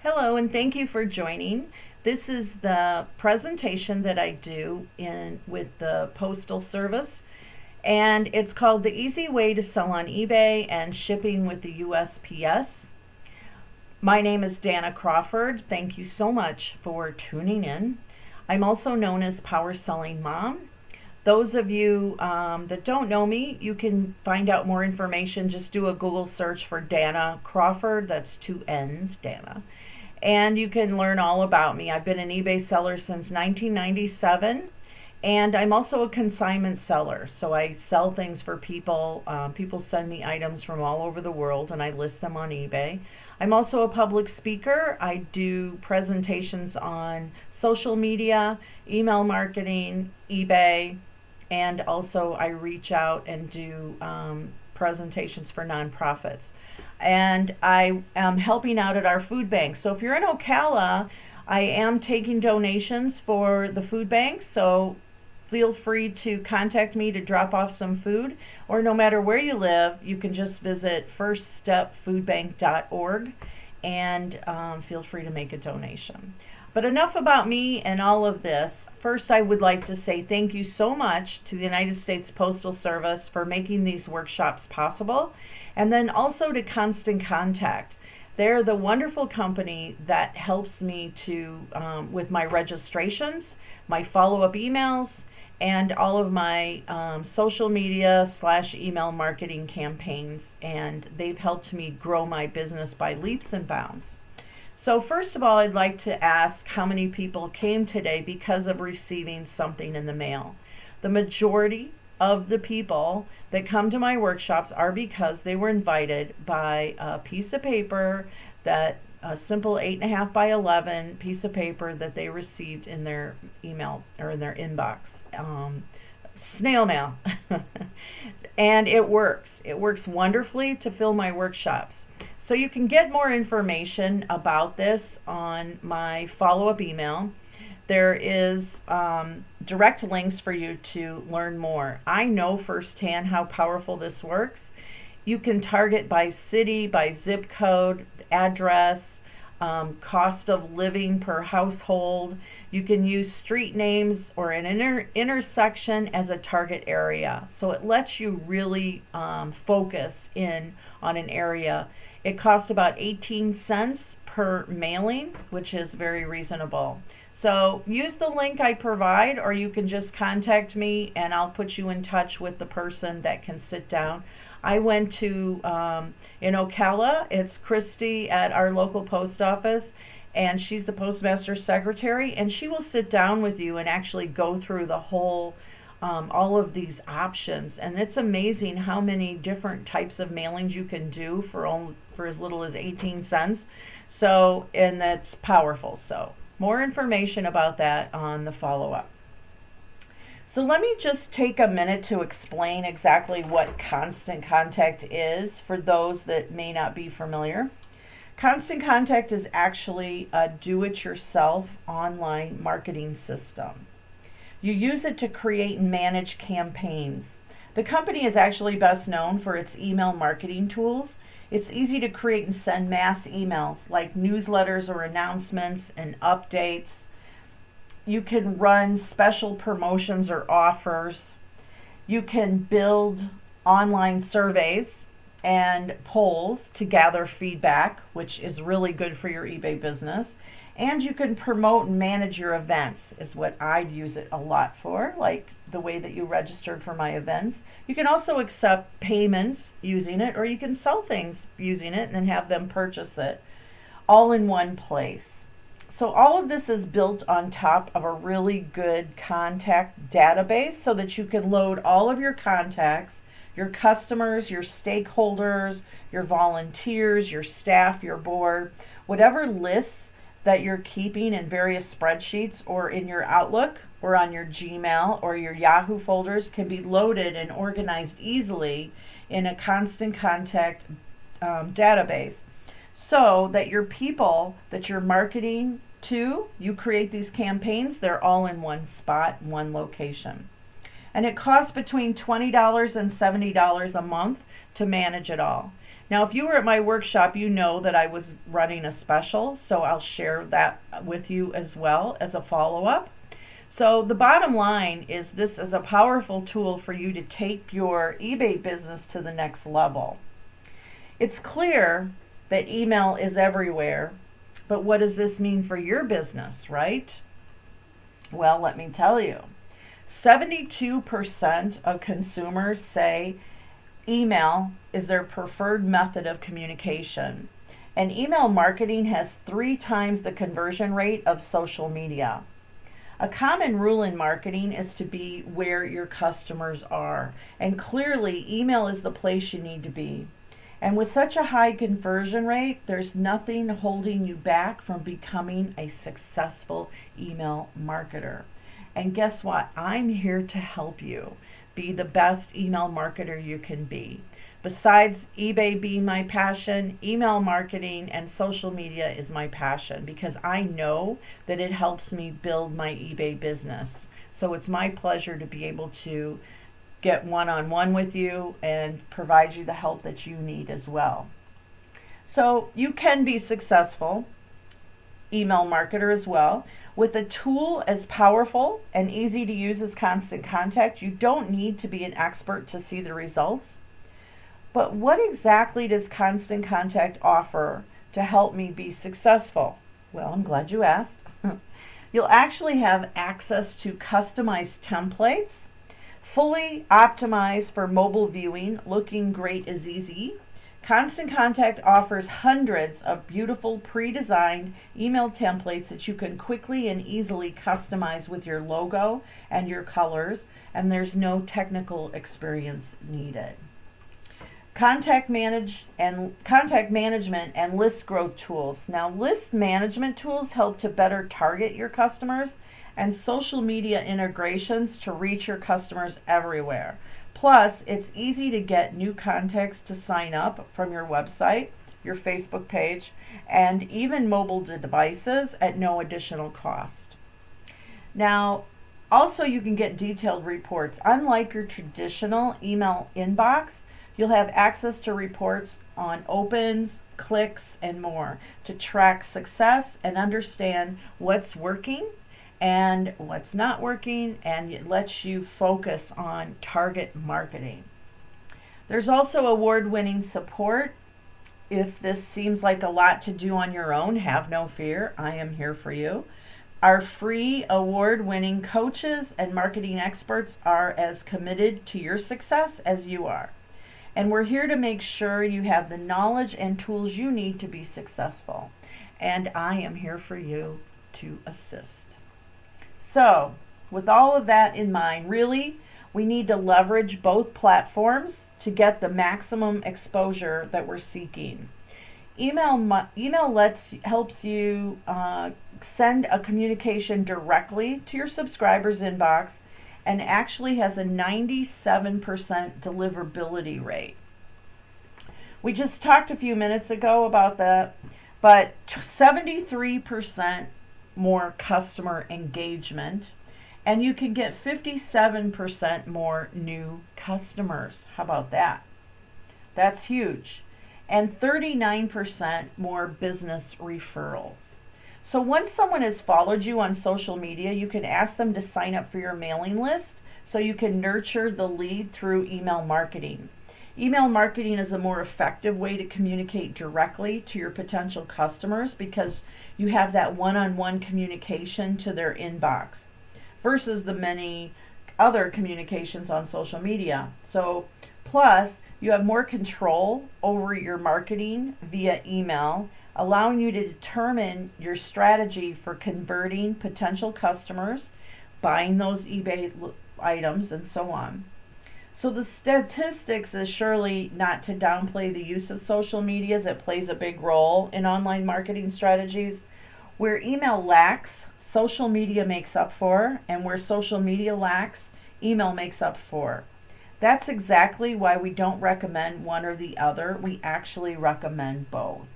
Hello, and thank you for joining. This is the presentation that I do with the Postal Service, and it's called The Easy Way to Sell on eBay and Shipping with the USPS. My name is Danna Crawford. Thank you so much for tuning in. I'm also known as Power Selling Mom. Those of you that don't know me, you can find out more information. Just do a Google search for Danna Crawford. That's two N's, Danna. And you can learn all about me. I've been an eBay seller since 1997, and I'm also a consignment seller. So I sell things for people. People send me items from all over the world, and I list them on eBay. I'm also a public speaker. I do presentations on social media, email marketing, eBay, and also I reach out and do presentations for nonprofits. And I am helping out at our food bank. So if you're in Ocala, I am taking donations for the food bank. So feel free to contact me to drop off some food, or no matter where you live, you can just visit firststepfoodbank.org and feel free to make a donation. But enough about me and all of this. First, I would like to say thank you so much to the United States Postal Service for making these workshops possible, and then also to Constant Contact. They're the wonderful company that helps me to with my registrations, my follow-up emails, and all of my social media / email marketing campaigns, and they've helped me grow my business by leaps and bounds. So first of all, I'd like to ask how many people came today because of receiving something in the mail. The majority of the people that come to my workshops are because they were invited by a piece of paper, that a simple 8.5 by 11 piece of paper that they received in their email or in their inbox, snail mail. And it works wonderfully to fill my workshops. So you can get more information about this on my follow-up email. There is direct links for you to learn more. I know firsthand how powerful this works. You can target by city, by zip code, address, cost of living per household. You can use street names or an intersection as a target area. So it lets you really focus in on an area. It costs about 18 cents per mailing, which is very reasonable. So use the link I provide, or you can just contact me and I'll put you in touch with the person that can sit down. I went to, in Ocala, it's Christy at our local post office, and she's the postmaster secretary, and she will sit down with you and actually go through the whole all of these options. And it's amazing how many different types of mailings you can do for as little as 18 cents. So, and that's powerful. So more information about that on the follow-up. So let me just take a minute to explain exactly what Constant Contact is for those that may not be familiar. Constant Contact is actually a do-it-yourself online marketing system. You use it to create and manage campaigns. The company is actually best known for its email marketing tools. It's easy to create and send mass emails like newsletters or announcements and updates. You can run special promotions or offers. You can build online surveys and polls to gather feedback, which is really good for your eBay business. And you can promote and manage your events, is what I'd use it a lot for, like the way that you registered for my events. You can also accept payments using it, or you can sell things using it and then have them purchase it all in one place. So all of this is built on top of a really good contact database so that you can load all of your contacts, your customers, your stakeholders, your volunteers, your staff, your board, whatever lists that you're keeping in various spreadsheets or in your Outlook or on your Gmail or your Yahoo folders can be loaded and organized easily in a Constant Contact database, so that your people that you're marketing to, you create these campaigns, they're all in one spot, one location. And it costs between $20 and $70 a month to manage it all. Now, if you were at my workshop, you know that I was running a special, so I'll share that with you as well as a follow-up. So the bottom line is this is a powerful tool for you to take your eBay business to the next level. It's clear that email is everywhere, but what does this mean for your business, right? Well, let me tell you. 72% of consumers say email is their preferred method of communication. And email marketing has 3 times the conversion rate of social media. A common rule in marketing is to be where your customers are. And clearly, email is the place you need to be. And with such a high conversion rate, there's nothing holding you back from becoming a successful email marketer. And guess what? I'm here to help you be the best email marketer you can be. Besides eBay being my passion, email marketing and social media is my passion because I know that it helps me build my eBay business. So it's my pleasure to be able to get one-on-one with you and provide you the help that you need as well. So you can be successful email marketer as well. With a tool as powerful and easy to use as Constant Contact, you don't need to be an expert to see the results. But what exactly does Constant Contact offer to help me be successful? Well, I'm glad you asked. You'll actually have access to customized templates, fully optimized for mobile viewing. Looking great is easy. Constant Contact offers hundreds of beautiful pre-designed email templates that you can quickly and easily customize with your logo and your colors, and there's no technical experience needed. Contact management and list growth tools. Now, list management tools help to better target your customers, and social media integrations to reach your customers everywhere. Plus, it's easy to get new contacts to sign up from your website, your Facebook page, and even mobile devices at no additional cost. Now, also you can get detailed reports. Unlike your traditional email inbox, you'll have access to reports on opens, clicks, and more to track success and understand what's working and what's not working, and it lets you focus on target marketing. There's also award-winning support. If this seems like a lot to do on your own, have no fear. I am here for you. Our free award-winning coaches and marketing experts are as committed to your success as you are. And we're here to make sure you have the knowledge and tools you need to be successful. And I am here for you to assist. So, with all of that in mind, really, we need to leverage both platforms to get the maximum exposure that we're seeking. Email helps you send a communication directly to your subscriber's inbox and actually has a 97% deliverability rate. We just talked a few minutes ago about that, but 73% more customer engagement, and you can get 57% more new customers. How about that? That's huge. And 39% more business referrals. So once someone has followed you on social media, you can ask them to sign up for your mailing list so you can nurture the lead through email marketing. Email marketing is a more effective way to communicate directly to your potential customers because you have that one-on-one communication to their inbox versus the many other communications on social media. So plus, you have more control over your marketing via email, allowing you to determine your strategy for converting potential customers, buying those eBay items, and so on. So the statistics is surely not to downplay the use of social media, as it plays a big role in online marketing strategies. Where email lacks, social media makes up for, and where social media lacks, email makes up for. That's exactly why we don't recommend one or the other. We actually recommend both.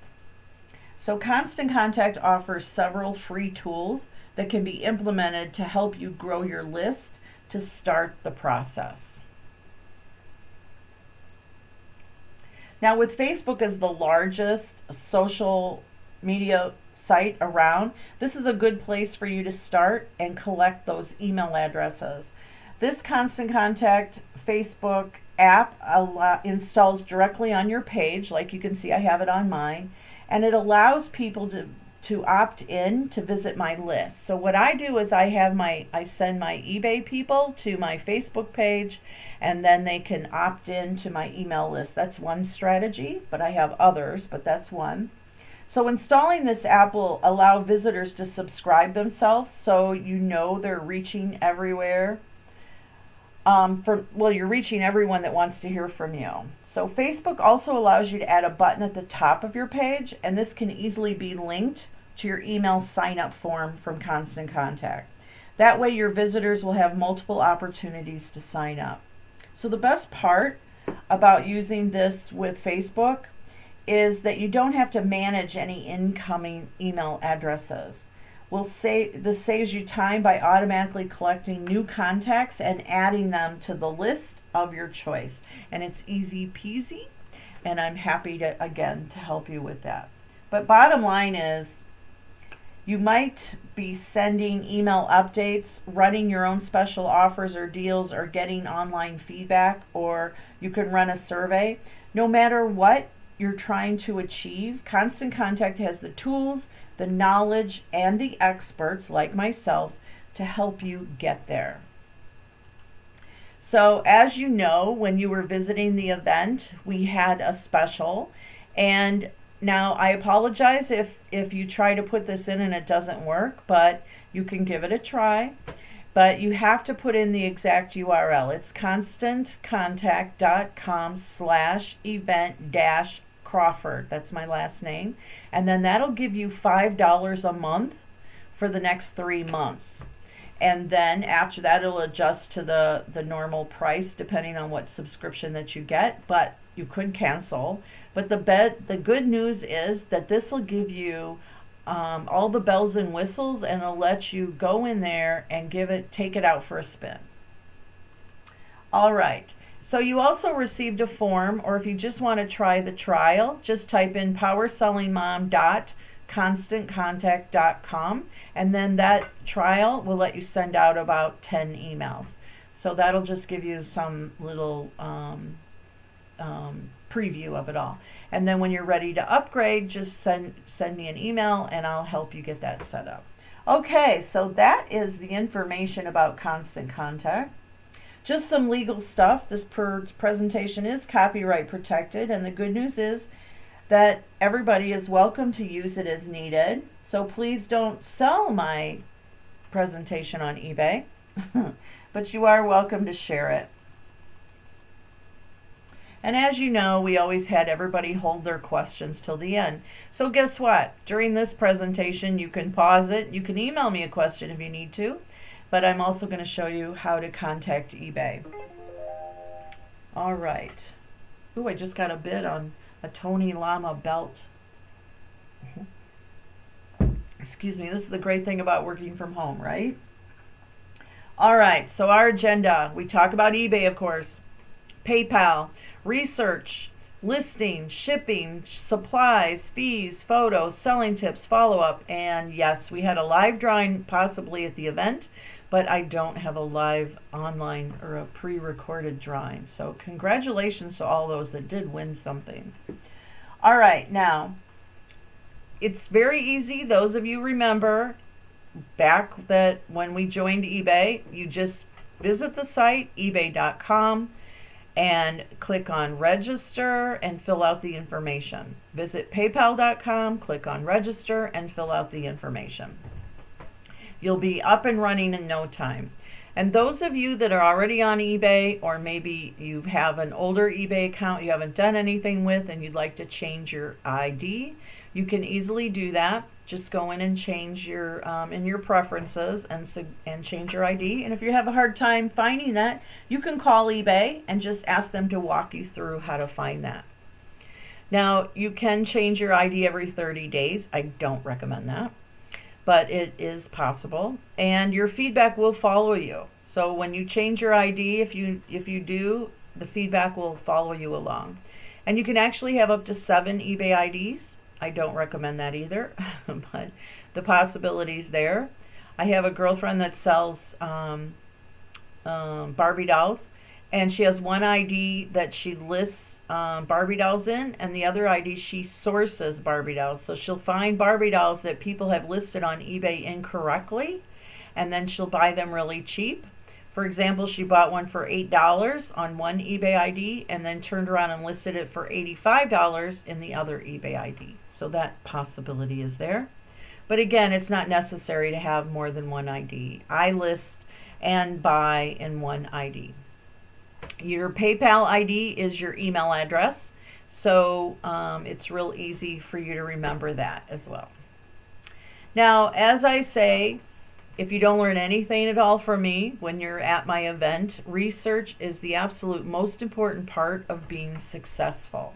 So Constant Contact offers several free tools that can be implemented to help you grow your list to start the process. Now, with Facebook as the largest social media site around, this is a good place for you to start and collect those email addresses. This Constant Contact Facebook app installs directly on your page, like you can see I have it on mine, and it allows people to opt in to visit my list. So what I do is I send my eBay people to my Facebook page, and then they can opt in to my email list. That's one strategy, but I have others, but that's one. So installing this app will allow visitors to subscribe themselves, so you know they're reaching everywhere. You're reaching everyone that wants to hear from you. So Facebook also allows you to add a button at the top of your page, and this can easily be linked to your email sign-up form from Constant Contact. That way your visitors will have multiple opportunities to sign up. So the best part about using this with Facebook is that you don't have to manage any incoming email addresses. This saves you time by automatically collecting new contacts and adding them to the list of your choice. And it's easy peasy, and I'm happy to help you with that. But bottom line is, you might be sending email updates, running your own special offers or deals, or getting online feedback, or you can run a survey. No matter what you're trying to achieve, Constant Contact has the tools, the knowledge, and the experts like myself to help you get there. So as you know, when you were visiting the event, we had a special, and now I apologize if you try to put this in and it doesn't work, but you can give it a try. But you have to put in the exact URL. It's constantcontact.com/event-Crawford. That's my last name. And then that'll give you $5 a month for the next 3 months. And then after that, it'll adjust to the normal price depending on what subscription that you get, but you could cancel. But the good news is that this will give you all the bells and whistles, and it'll let you go in there and take it out for a spin. All right. So you also received a form, or if you just want to try the trial, just type in powersellingmom.constantcontact.com, and then that trial will let you send out about 10 emails. So that'll just give you some little preview of it all. And then when you're ready to upgrade, just send me an email and I'll help you get that set up. Okay, so that is the information about Constant Contact. Just some legal stuff. This presentation is copyright protected, and the good news is that everybody is welcome to use it as needed. So please don't sell my presentation on eBay, but you are welcome to share it. And as you know, we always had everybody hold their questions till the end. So guess what? During this presentation, you can pause it. You can email me a question if you need to. But I'm also going to show you how to contact eBay. All right. Ooh, I just got a bid on a Tony Lama belt. Excuse me, this is the great thing about working from home, right? All right, so our agenda. We talk about eBay, of course. PayPal, research, listing, shipping, supplies, fees, photos, selling tips, follow-up, and yes, we had a live drawing possibly at the event, but I don't have a live online or a pre-recorded drawing. So congratulations to all those that did win something. All right, now, it's very easy. Those of you remember back that when we joined eBay, you just visit the site, ebay.com, and click on register and fill out the information. Visit paypal.com, click on register and fill out the information. You'll be up and running in no time. And those of you that are already on eBay, or maybe you have an older eBay account you haven't done anything with and you'd like to change your ID, you can easily do that. Just go in and change your in your preferences and change your ID. And if you have a hard time finding that, you can call eBay and just ask them to walk you through how to find that. Now, you can change your ID every 30 days. I don't recommend that, but it is possible. And your feedback will follow you. So when you change your ID, if you do, the feedback will follow you along. And you can actually have up to 7 eBay IDs. I don't recommend that either, but the possibilities there. I have a girlfriend that sells Barbie dolls, and she has one ID that she lists Barbie dolls in, and the other ID she sources Barbie dolls. So she'll find Barbie dolls that people have listed on eBay incorrectly, and then she'll buy them really cheap. For example, she bought one for $8 on one eBay ID and then turned around and listed it for $85 in the other eBay ID. So that possibility is there. But again, it's not necessary to have more than one ID. I list and buy in one ID. Your PayPal ID is your email address, so it's real easy for you to remember that as well. Now, as I say, if you don't learn anything at all from me when you're at my event, research is the absolute most important part of being successful.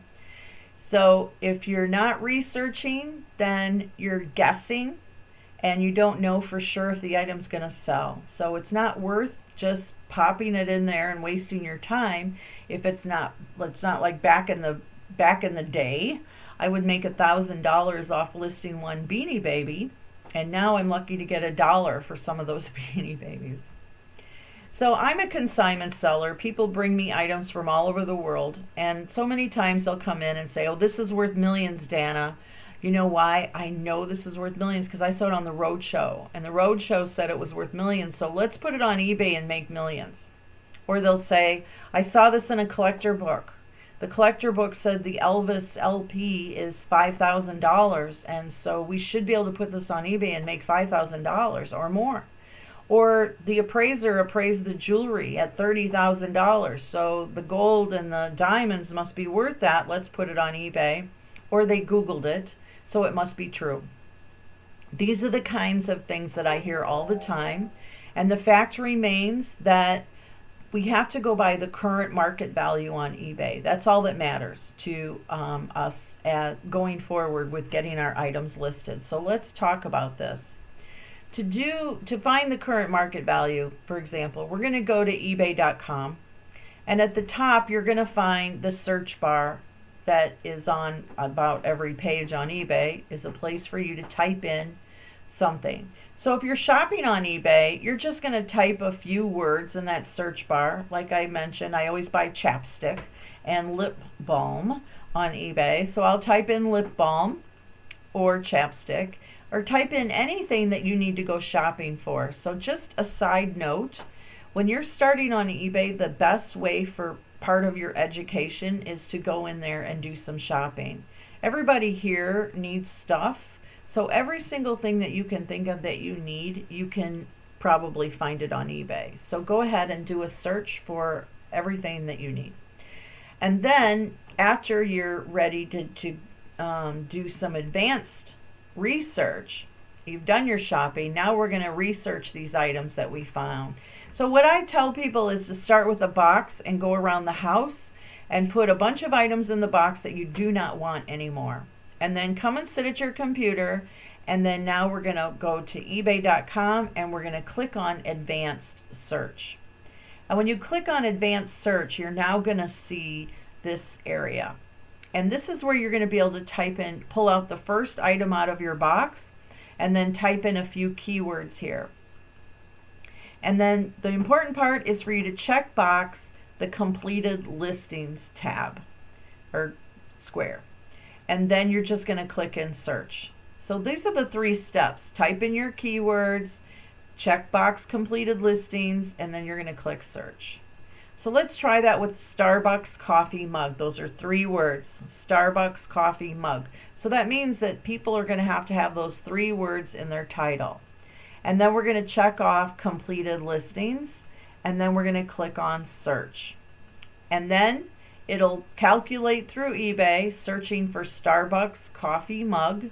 So if you're not researching, then you're guessing and you don't know for sure if the item's going to sell. So it's not worth just popping it in there and wasting your time if it's not like back in the day. I would make $1,000 off listing one Beanie Baby, and now I'm lucky to get $1 for some of those Beanie Babies. So I'm a consignment seller. People bring me items from all over the world, and so many times they'll come in and say, oh, this is worth millions, Danna. You know why? I know this is worth millions because I saw it on the road show, and the road show said it was worth millions, so let's put it on eBay and make millions. Or they'll say, I saw this in a collector book. The collector book said the Elvis LP is $5,000, and so we should be able to put this on eBay and make $5,000 or more. Or the appraiser appraised the jewelry at $30,000, so the gold and the diamonds must be worth that. Let's put it on eBay. Or they Googled it, so it must be true. These are the kinds of things that I hear all the time, and the fact remains that we have to go by the current market value on eBay. That's all that matters to us going forward with getting our items listed. So let's talk about this. To find the current market value, for example, we're going to go to eBay.com, and at the top you're going to find the search bar that is on about every page on eBay is a place for you to type in something. So if you're shopping on eBay, you're just going to type a few words in that search bar. Like I mentioned, I always buy chapstick and lip balm on eBay. So I'll type in lip balm or chapstick, or type in anything that you need to go shopping for. So just a side note, when you're starting on eBay, the best way for part of your education is to go in there and do some shopping. Everybody here needs stuff, so every single thing that you can think of that you need, you can probably find it on eBay. So go ahead and do a search for everything that you need. And then after you're ready to do some advanced research, you've done your shopping, now we're going to research these items that we found. So what I tell people is to start with a box and go around the house and put a bunch of items in the box that you do not want anymore. And then come and sit at your computer, and then now we're going to go to ebay.com and we're going to click on advanced search. And when you click on advanced search, you're now going to see this area. And this is where you're going to be able to type in, pull out the first item out of your box, and then type in a few keywords here. And then the important part is for you to check box the completed listings tab or square. And then you're just going to click in search. So these are the 3 steps. Type in your keywords, check box completed listings, and then you're going to click search. So let's try that with Starbucks coffee mug. Those are 3 words, Starbucks coffee mug. So that means that people are going to have those 3 words in their title. And then we're going to check off completed listings, and then we're going to click on search. And then it'll calculate through eBay searching for Starbucks coffee mug.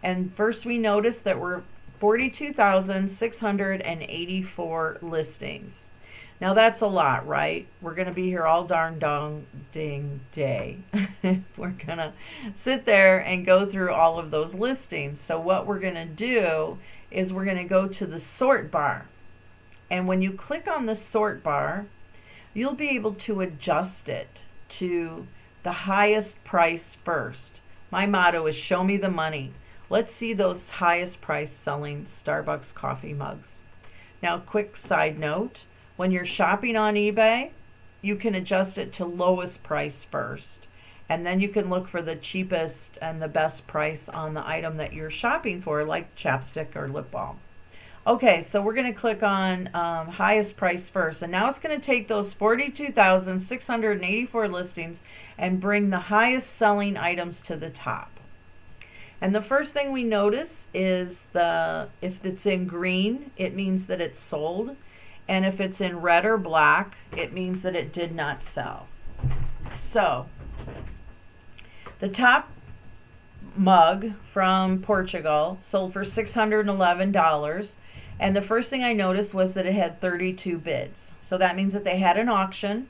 And first we notice that we're 42,684 listings. Now that's a lot, right? We're going to be here all darn ding day. We're going to sit there and go through all of those listings. So what we're going to do is we're going to go to the sort bar. And when you click on the sort bar, you'll be able to adjust it to the highest price first. My motto is show me the money. Let's see those highest price selling Starbucks coffee mugs. Now, quick side note, when you're shopping on eBay, you can adjust it to lowest price first. And then you can look for the cheapest and the best price on the item that you're shopping for, like chapstick or lip balm. Okay, so we're going to click on highest price first. And now it's going to take those 42,684 listings and bring the highest selling items to the top. And the first thing we notice is if it's in green, it means that it's sold. And if it's in red or black, it means that it did not sell. So, the top mug from Portugal sold for $611. And the first thing I noticed was that it had 32 bids. So that means that they had an auction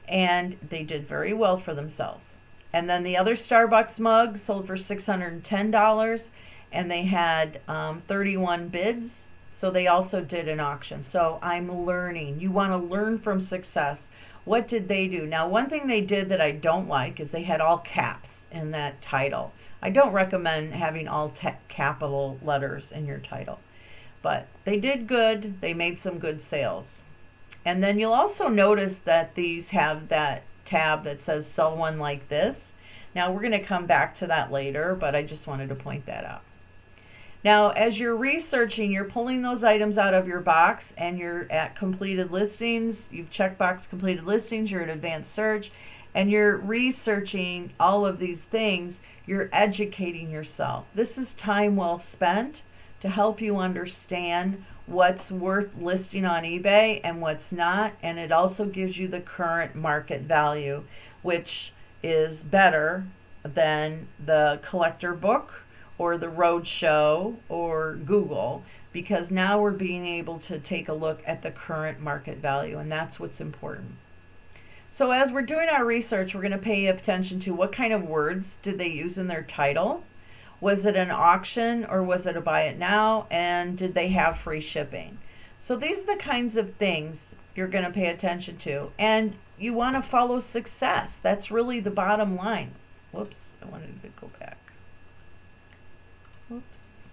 and they did very well for themselves. And then the other Starbucks mug sold for $610 and they had 31 bids. So they also did an auction. So I'm learning. You want to learn from success. What did they do? Now, one thing they did that I don't like is they had all caps in that title. I don't recommend having all capital letters in your title. But they did good. They made some good sales. And then you'll also notice that these have that tab that says sell one like this. Now we're going to come back to that later, but I just wanted to point that out. Now, as you're researching, you're pulling those items out of your box and you're at completed listings. You've checked box completed listings, you're at advanced search, and you're researching all of these things. You're educating yourself. This is time well spent to help you understand what's worth listing on eBay and what's not. And it also gives you the current market value, which is better than the collector book or the roadshow or Google, because now we're being able to take a look at the current market value, and that's what's important. So as we're doing our research, we're going to pay attention to what kind of words did they use in their title. Was it an auction or was it a buy it now? And did they have free shipping? So these are the kinds of things you're going to pay attention to. And you want to follow success. That's really the bottom line. Whoops, I wanted to go back. Whoops.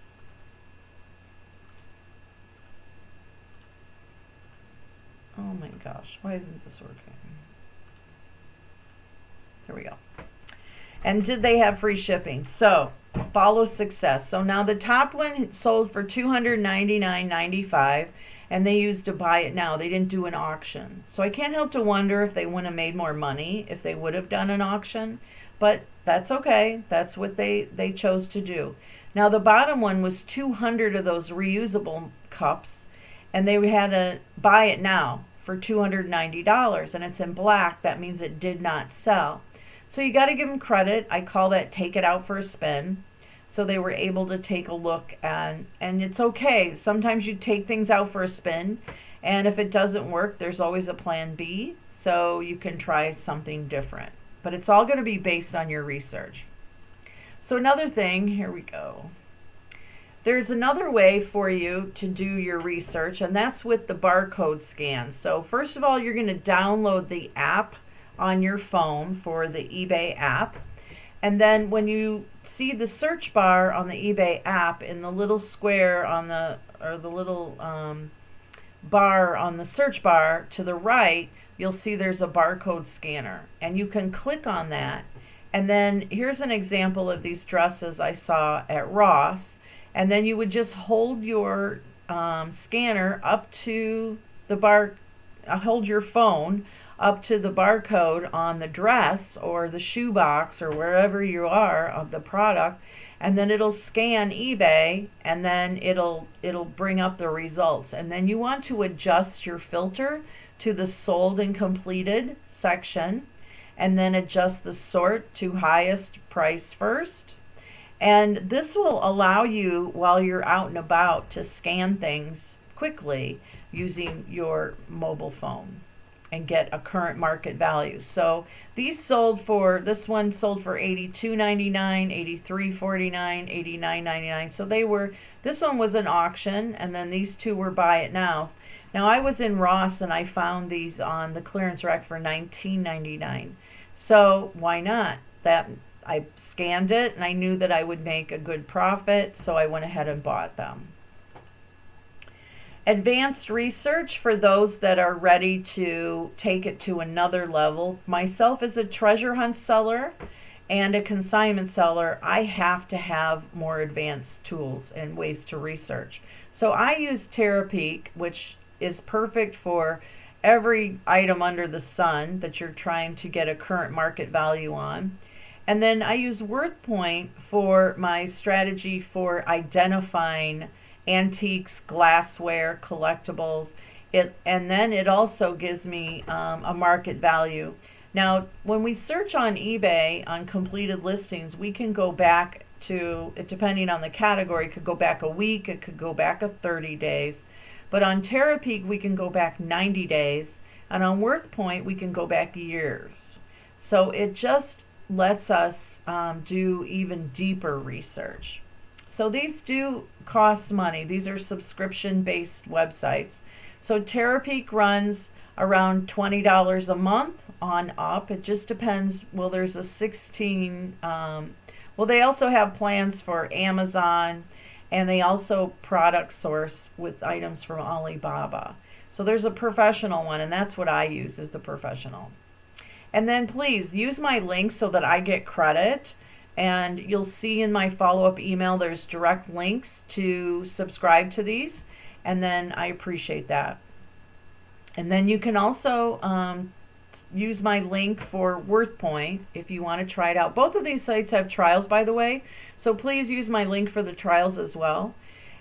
Oh my gosh, why isn't this working? Here we go. And did they have free shipping? So follow success. So now the top one sold for $299.95 and they used to buy it now. They didn't do an auction. So I can't help to wonder if they wouldn't have made more money if they would have done an auction, but that's okay. That's what they chose to do. Now the bottom one was 200 of those reusable cups and they had to buy it now for $290 and it's in black. That means it did not sell. So you got to give them credit. I call that take it out for a spin. So they were able to take a look and it's okay. Sometimes you take things out for a spin and if it doesn't work, there's always a plan B. So you can try something different. But it's all going to be based on your research. So another thing, here we go. There's another way for you to do your research, and that's with the barcode scan. So first of all, you're going to download the app on your phone for the eBay app. And then when you see the search bar on the eBay app in the little square on the little bar on the search bar to the right, you'll see there's a barcode scanner and you can click on that. And then here's an example of these dresses I saw at Ross. And then you would just hold your scanner up to the hold your phone up to the barcode on the dress or the shoebox or wherever you are of the product, and then it'll scan eBay and then it'll bring up the results. And then you want to adjust your filter to the sold and completed section and then adjust the sort to highest price first. And this will allow you, while you're out and about, to scan things quickly using your mobile phone and get a current market value. So these sold for, this one sold for $82.99, $83.49, $89.99. So this one was an auction, and then these two were buy it nows. Now I was in Ross and I found these on the clearance rack for $19.99. So why not? That I scanned it and I knew that I would make a good profit, so I went ahead and bought them. Advanced research for those that are ready to take it to another level. Myself as a treasure hunt seller and a consignment seller, I have to have more advanced tools and ways to research. So I use Terapeak, which is perfect for every item under the sun that you're trying to get a current market value on. And then I use WorthPoint for my strategy for identifying antiques, glassware, collectibles. And then it also gives me a market value. Now, when we search on eBay on completed listings, we can go back to, depending on the category, it could go back a week, it could go back 30 days. But on Terapeak, we can go back 90 days. And on WorthPoint, we can go back years. So it just lets us do even deeper research. So these do cost money. These are subscription-based websites. So Terapeak runs around $20 a month on up. It just depends. Well, there's a 16. Well, they also have plans for Amazon, and they also product source with items from Alibaba. So there's a professional one, and that's what I use, is the professional. And then please use my link so that I get credit. And you'll see in my follow-up email there's direct links to subscribe to these, and then I appreciate that. And then you can also use my link for WorthPoint if you want to try it out. Both of these sites have trials, by the way, so please use my link for the trials as well.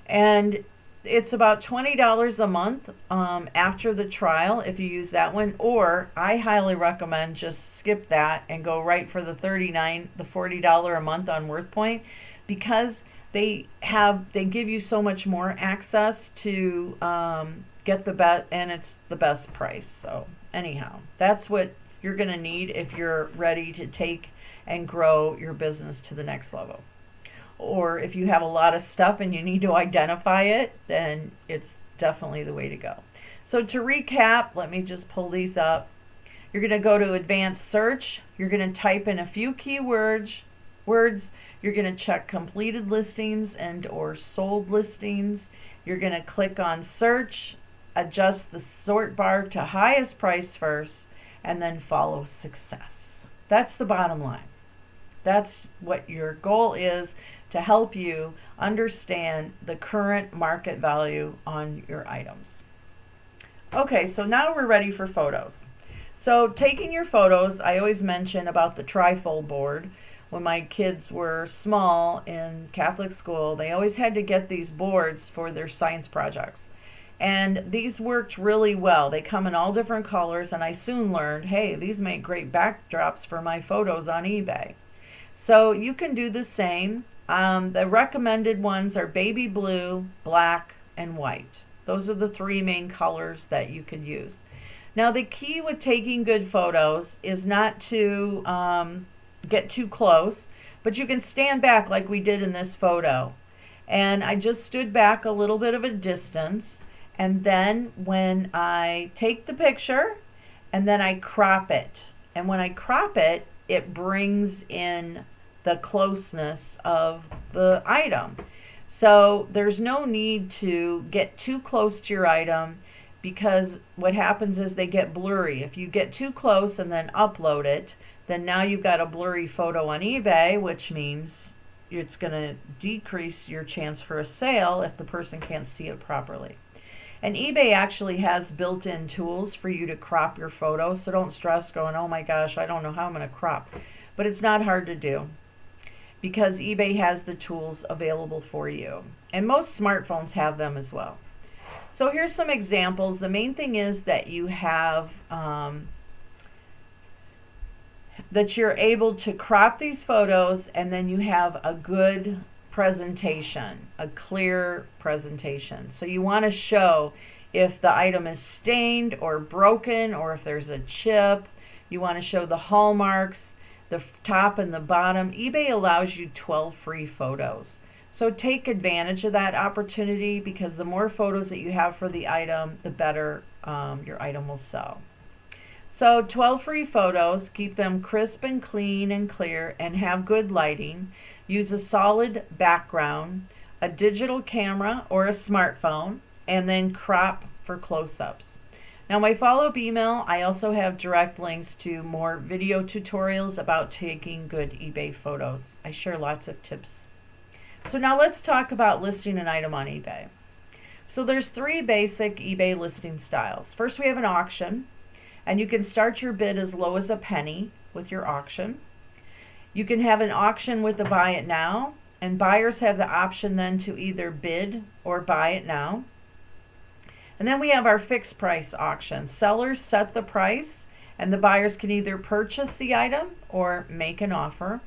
And it's about $20 a month after the trial if you use that one, or I highly recommend just skip that and go right for the $40 a month on WorthPoint, because they give you so much more access to get the best, and it's the best price. So anyhow, that's what you're going to need if you're ready to take and grow your business to the next level. Or if you have a lot of stuff and you need to identify it, then it's definitely the way to go. So to recap, let me just pull these up. You're going to go to advanced search. You're going to type in a few keywords. You're going to check completed listings and or sold listings. You're going to click on search, adjust the sort bar to highest price first, and then follow success. That's the bottom line. That's what your goal is, to help you understand the current market value on your items. Okay, so now we're ready for photos. So taking your photos, I always mention about the trifold board. When my kids were small in Catholic school, they always had to get these boards for their science projects. And these worked really well. They come in all different colors, and I soon learned, hey, these make great backdrops for my photos on eBay. So you can do the same. The recommended ones are baby blue, black, and white. Those are the three main colors that you could use. Now the key with taking good photos is not to get too close, but you can stand back like we did in this photo. And I just stood back a little bit of a distance, and then when I take the picture, and then I crop it. And when I crop it, it brings in the closeness of the item. So there's no need to get too close to your item, because what happens is they get blurry. If you get too close and then upload it, then now you've got a blurry photo on eBay, which means it's going to decrease your chance for a sale if the person can't see it properly. And eBay actually has built-in tools for you to crop your photos, so don't stress going, oh my gosh, I don't know how I'm going to crop. But it's not hard to do, because eBay has the tools available for you. And most smartphones have them as well. So here's some examples. The main thing is that you have, that you're able to crop these photos, and then you have a good presentation, a clear presentation. So you want to show if the item is stained or broken, or if there's a chip. You want to show the hallmarks, the top and the bottom. eBay allows you 12 free photos. So take advantage of that opportunity, because the more photos that you have for the item, the better your item will sell. So 12 free photos, keep them crisp and clean and clear and have good lighting. Use a solid background, a digital camera or a smartphone, and then crop for close-ups. Now my follow-up email, I also have direct links to more video tutorials about taking good eBay photos. I share lots of tips. So now let's talk about listing an item on eBay. So there's 3 basic eBay listing styles. First we have an auction, and you can start your bid as low as a penny with your auction. You can have an auction with a buy it now, and buyers have the option then to either bid or buy it now. And then we have our fixed price auction. Sellers set the price, and the buyers can either purchase the item or make an offer.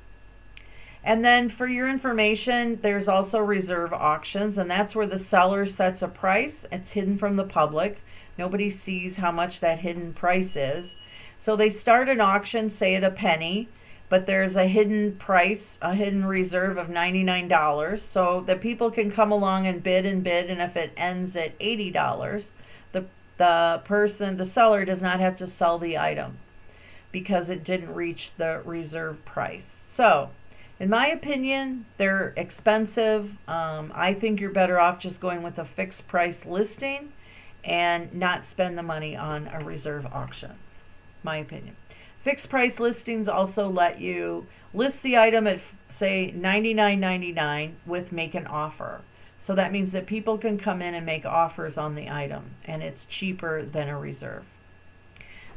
And then for your information, there's also reserve auctions, and that's where the seller sets a price. It's hidden from the public. Nobody sees how much that hidden price is. So they start an auction, say at a penny, but there's a hidden price, a hidden reserve of $99, so that people can come along and bid, and if it ends at $80, the seller does not have to sell the item because it didn't reach the reserve price. So, in my opinion, they're expensive. I think you're better off just going with a fixed price listing and not spend the money on a reserve auction, my opinion. Fixed price listings also let you list the item at, say, $99.99 with make an offer. So that means that people can come in and make offers on the item, and it's cheaper than a reserve.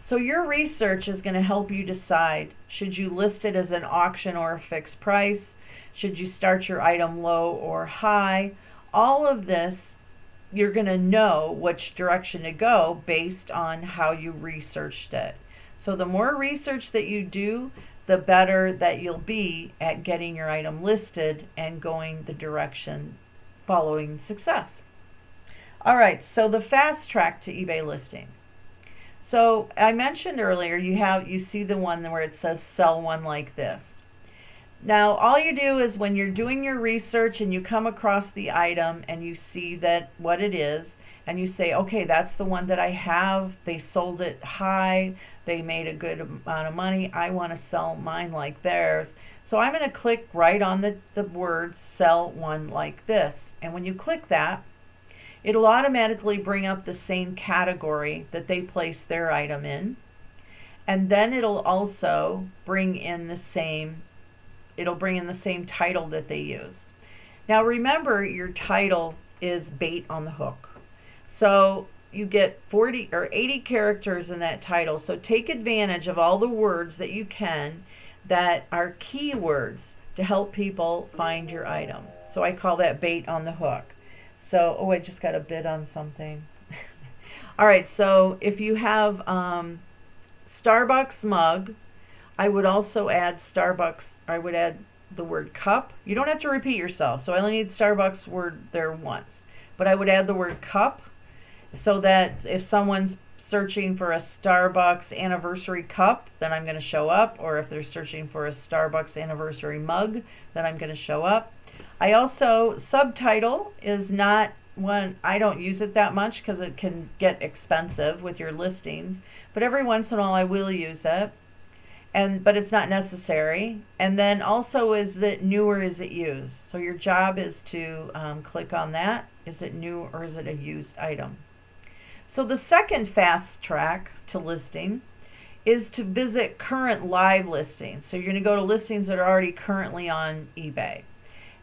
So your research is going to help you decide, should you list it as an auction or a fixed price? Should you start your item low or high? All of this, you're going to know which direction to go based on how you researched it. So the more research that you do, the better that you'll be at getting your item listed and going the direction following success. All right, so the fast track to eBay listing. So I mentioned earlier, you see the one where it says sell one like this. Now all you do is when you're doing your research and you come across the item and you see that what it is, and you say, okay, that's the one that I have. They sold it high. They made a good amount of money. I want to sell mine like theirs. So I'm going to click right on the words sell one like this. And when you click that, it'll automatically bring up the same category that they placed their item in. And then it'll also bring in the same title that they used. Now remember, your title is bait on the hook. So you get 40 or 80 characters in that title. So take advantage of all the words that you can that are keywords to help people find your item. So I call that bait on the hook. So, oh, I just got a bid on something. All right, so if you have Starbucks mug, I would also add Starbucks, I would add the word cup. You don't have to repeat yourself, so I only need Starbucks word there once. But I would add the word cup, so that if someone's searching for a Starbucks anniversary cup, then I'm going to show up. Or if they're searching for a Starbucks anniversary mug, then I'm going to show up. I also, subtitle is not one, I don't use it that much because it can get expensive with your listings. But every once in a while I will use it. But it's not necessary. And then also, is it new or is it used? So your job is to click on that. Is it new or is it a used item? So the second fast track to listing is to visit current live listings. So you're going to go to listings that are already currently on eBay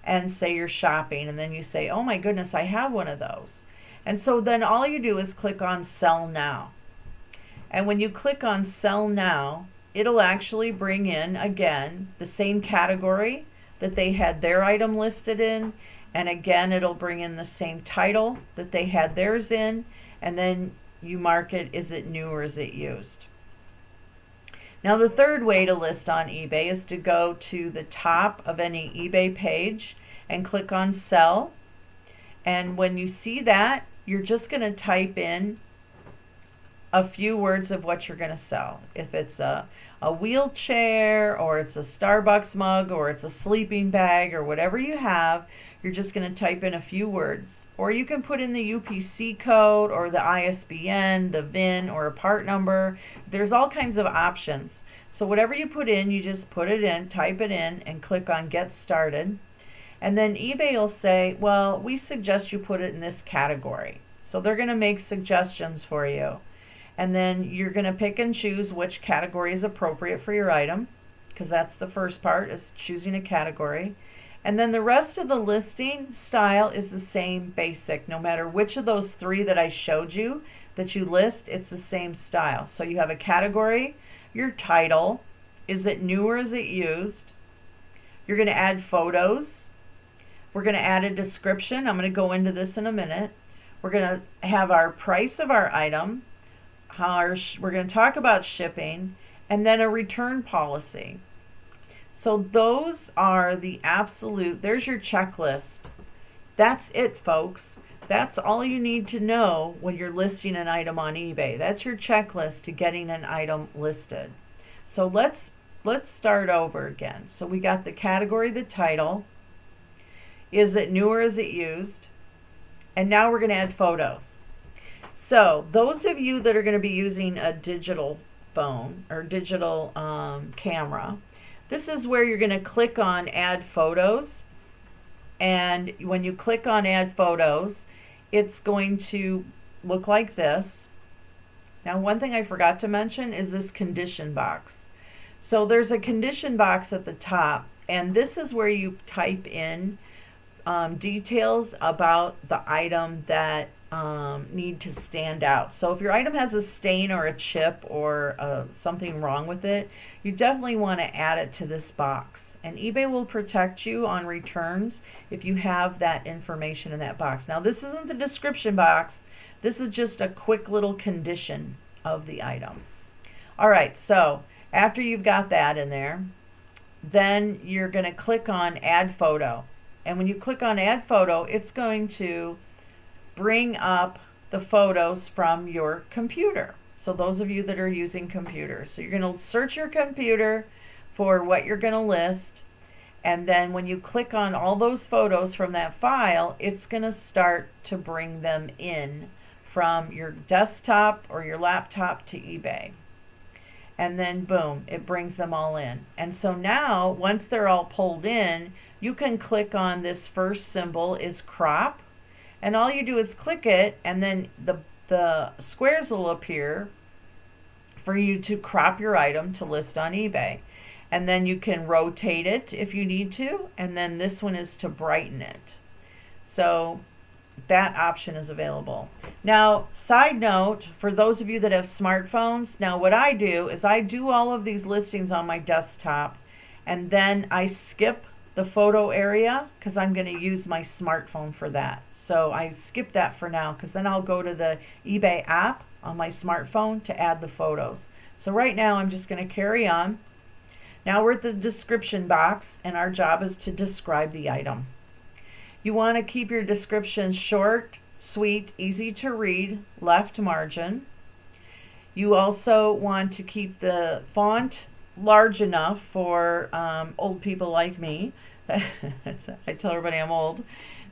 and say you're shopping, and then you say, oh my goodness, I have one of those. And so then all you do is click on sell now. And when you click on sell now, it'll actually bring in again the same category that they had their item listed in, and again it'll bring in the same title that they had theirs in, and then you mark it, is it new or is it used? Now the third way to list on eBay is to go to the top of any eBay page and click on sell. And when you see that, you're just going to type in a few words of what you're going to sell. If it's a a wheelchair, or it's a Starbucks mug, or it's a sleeping bag, or whatever you have, you're just going to type in a few words. Or you can put in the UPC code or the ISBN, the VIN, or a part number. There's all kinds of options. So whatever you put in, you just put it in, type it in, and click on Get Started. And then eBay will say, well, we suggest you put it in this category. So they're going to make suggestions for you. And then you're going to pick and choose which category is appropriate for your item, because that's the first part, is choosing a category. And then the rest of the listing style is the same basic. No matter which of those three that I showed you that you list, it's the same style. So you have a category, your title, is it new or is it used? You're going to add photos. We're going to add a description. I'm going to go into this in a minute. We're going to have our price of our item. We're going to talk about shipping, and then a return policy. So those are the absolute, there's your checklist. That's it, folks. That's all you need to know when you're listing an item on eBay. That's your checklist to getting an item listed. So let's start over again. So we got the category, the title. Is it new or is it used? And now we're going to add photos. So those of you that are going to be using a digital phone or digital camera, this is where you're going to click on Add Photos. And when you click on Add Photos, it's going to look like this. Now, one thing I forgot to mention is this condition box. So there's a condition box at the top, and this is where you type in details about the item that need to stand out. So if your item has a stain or a chip or something wrong with it, you definitely want to add it to this box. And eBay will protect you on returns if you have that information in that box. Now, this isn't the description box. This is just a quick little condition of the item. All right, so after you've got that in there, then you're going to click on Add Photo. And when you click on Add Photo, it's going to bring up the photos from your computer. So those of you that are using computers. So you're going to search your computer for what you're going to list. And then when you click on all those photos from that file, it's going to start to bring them in from your desktop or your laptop to eBay. And then boom, it brings them all in. And so now, once they're all pulled in, you can click on this first symbol is crop. And all you do is click it, and then the squares will appear for you to crop your item to list on eBay. And then you can rotate it if you need to, and then this one is to brighten it. So that option is available. Now, side note, for those of you that have smartphones, now what I do is I do all of these listings on my desktop, and then I skip the photo area because I'm going to use my smartphone for that. So I skip that for now because then I'll go to the eBay app on my smartphone to add the photos. So right now I'm just going to carry on. Now we're at the description box, and our job is to describe the item. You want to keep your description short, sweet, easy to read, left margin. You also want to keep the font large enough for old people like me. I tell everybody I'm old,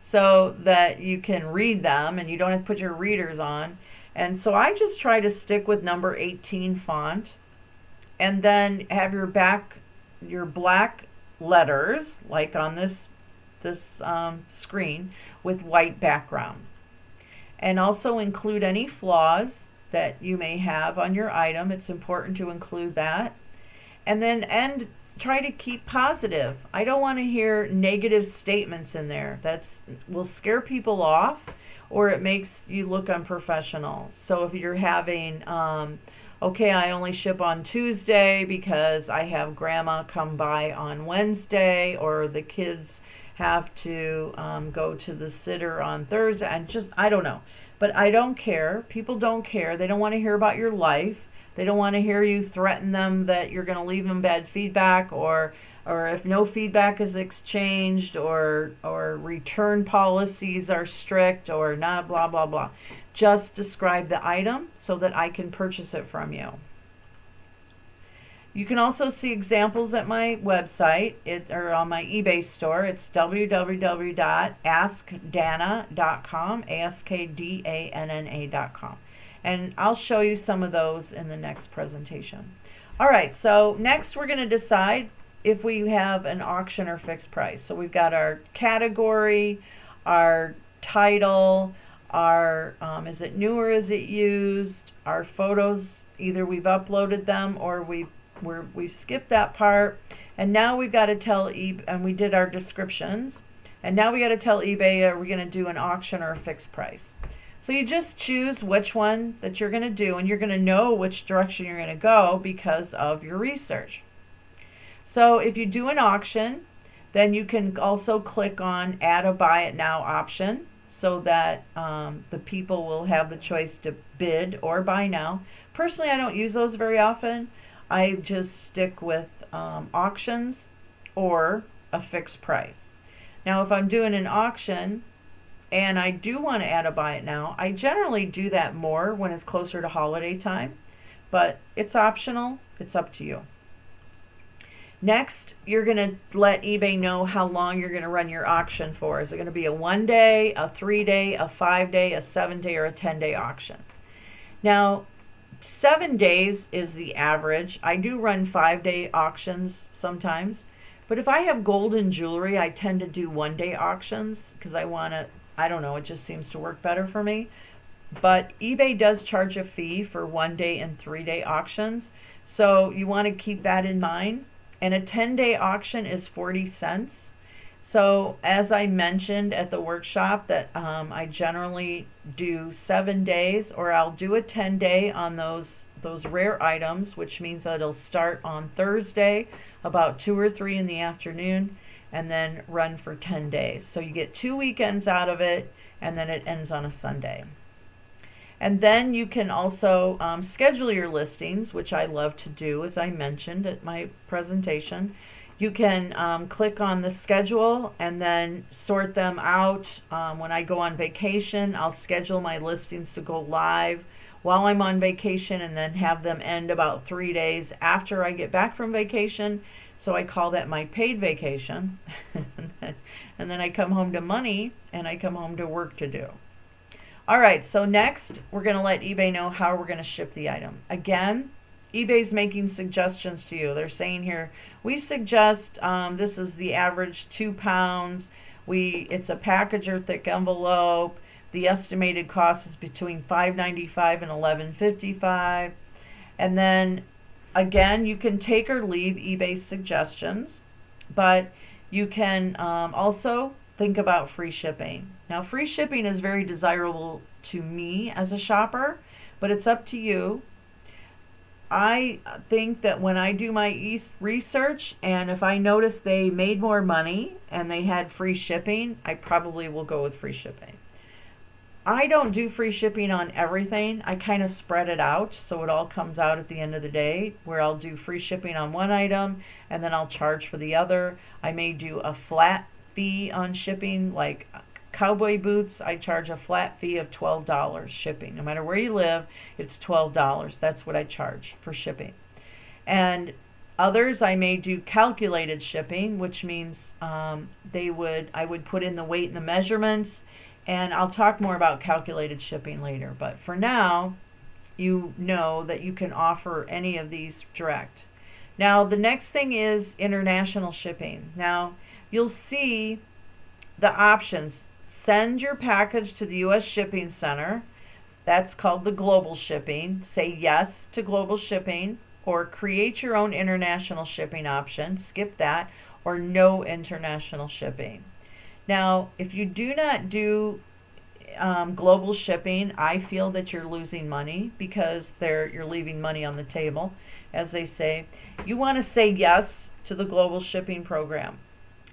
so that you can read them and you don't have to put your readers on. And so I just try to stick with number 18 font, and then have your black letters like on this screen with white background. And also include any flaws that you may have on your item. It's important to include that. And then try to keep positive. I don't want to hear negative statements in there. Will scare people off, or it makes you look unprofessional. So if you're having okay, I only ship on Tuesday because I have grandma come by on Wednesday, or the kids have to go to the sitter on Thursday. I don't know. But I don't care. People don't care. They don't want to hear about your life. They don't want to hear you threaten them that you're going to leave them bad feedback, or if no feedback is exchanged, or return policies are strict, or not, blah, blah, blah. Just describe the item so that I can purchase it from you. You can also see examples at my website or on my eBay store. It's www.askdanna.com, askdanna.com. And I'll show you some of those in the next presentation. All right, so next we're going to decide if we have an auction or fixed price. So we've got our category, our title, our is it new or is it used, our photos, either we've uploaded them or we've skipped that part, and now we've got to tell eBay, and we did our descriptions, and now we got to tell eBay are we going to do an auction or a fixed price. So you just choose which one that you're going to do, and you're going to know which direction you're going to go because of your research. So if you do an auction, then you can also click on add a buy it now option so that the people will have the choice to bid or buy now. Personally, I don't use those very often. I just stick with auctions or a fixed price. Now, if I'm doing an auction and I do want to add a buy it now, I generally do that more when it's closer to holiday time, but it's optional. It's up to you. Next, you're going to let eBay know how long you're going to run your auction for. Is it going to be a 1 day, a 3 day, a 5 day, a 7 day, or a 10 day auction? Now, 7 days is the average. I do run 5 day auctions sometimes, but if I have gold and jewelry, I tend to do 1 day auctions because I want to, I don't know, it just seems to work better for me. But eBay does charge a fee for 1 day and 3 day auctions, so you want to keep that in mind. And a 10-day auction is 40 cents. So as I mentioned at the workshop that I generally do 7 days, or I'll do a 10-day on those rare items, which means that it'll start on Thursday about 2 or 3 in the afternoon and then run for 10 days. So you get 2 weekends out of it, and then it ends on a Sunday. And then you can also schedule your listings, which I love to do, as I mentioned at my presentation. You can click on the schedule and then sort them out. When I go on vacation, I'll schedule my listings to go live while I'm on vacation and then have them end about 3 days after I get back from vacation. So I call that my paid vacation. And then I come home to money and I come home to work to do. All right, so next we're going to let eBay know how we're going to ship the item. Again, eBay's making suggestions to you. They're saying here, we suggest, this is the average 2 pounds. It's a package or thick envelope. The estimated cost is between $5.95 and $11.55. And then again, you can take or leave eBay's suggestions, but you can also think about free shipping. Now, free shipping is very desirable to me as a shopper, but it's up to you. I think that when I do my research, and if I notice they made more money and they had free shipping, I probably will go with free shipping. I don't do free shipping on everything. I kind of spread it out so it all comes out at the end of the day, where I'll do free shipping on one item and then I'll charge for the other. I may do a flat fee on shipping, like cowboy boots. I charge a flat fee of $12 shipping. No matter where you live, it's $12. That's what I charge for shipping. And others, I may do calculated shipping, which means I would put in the weight and the measurements, and I'll talk more about calculated shipping later. But for now, you know that you can offer any of these direct. Now, the next thing is international shipping. Now, you'll see the options. Send your package to the U.S. Shipping Center. That's called the global shipping. Say yes to global shipping, or create your own international shipping option. Skip that, or no international shipping. Now, if you do not do global shipping, I feel that you're losing money because you're leaving money on the table, as they say. You want to say yes to the global shipping program.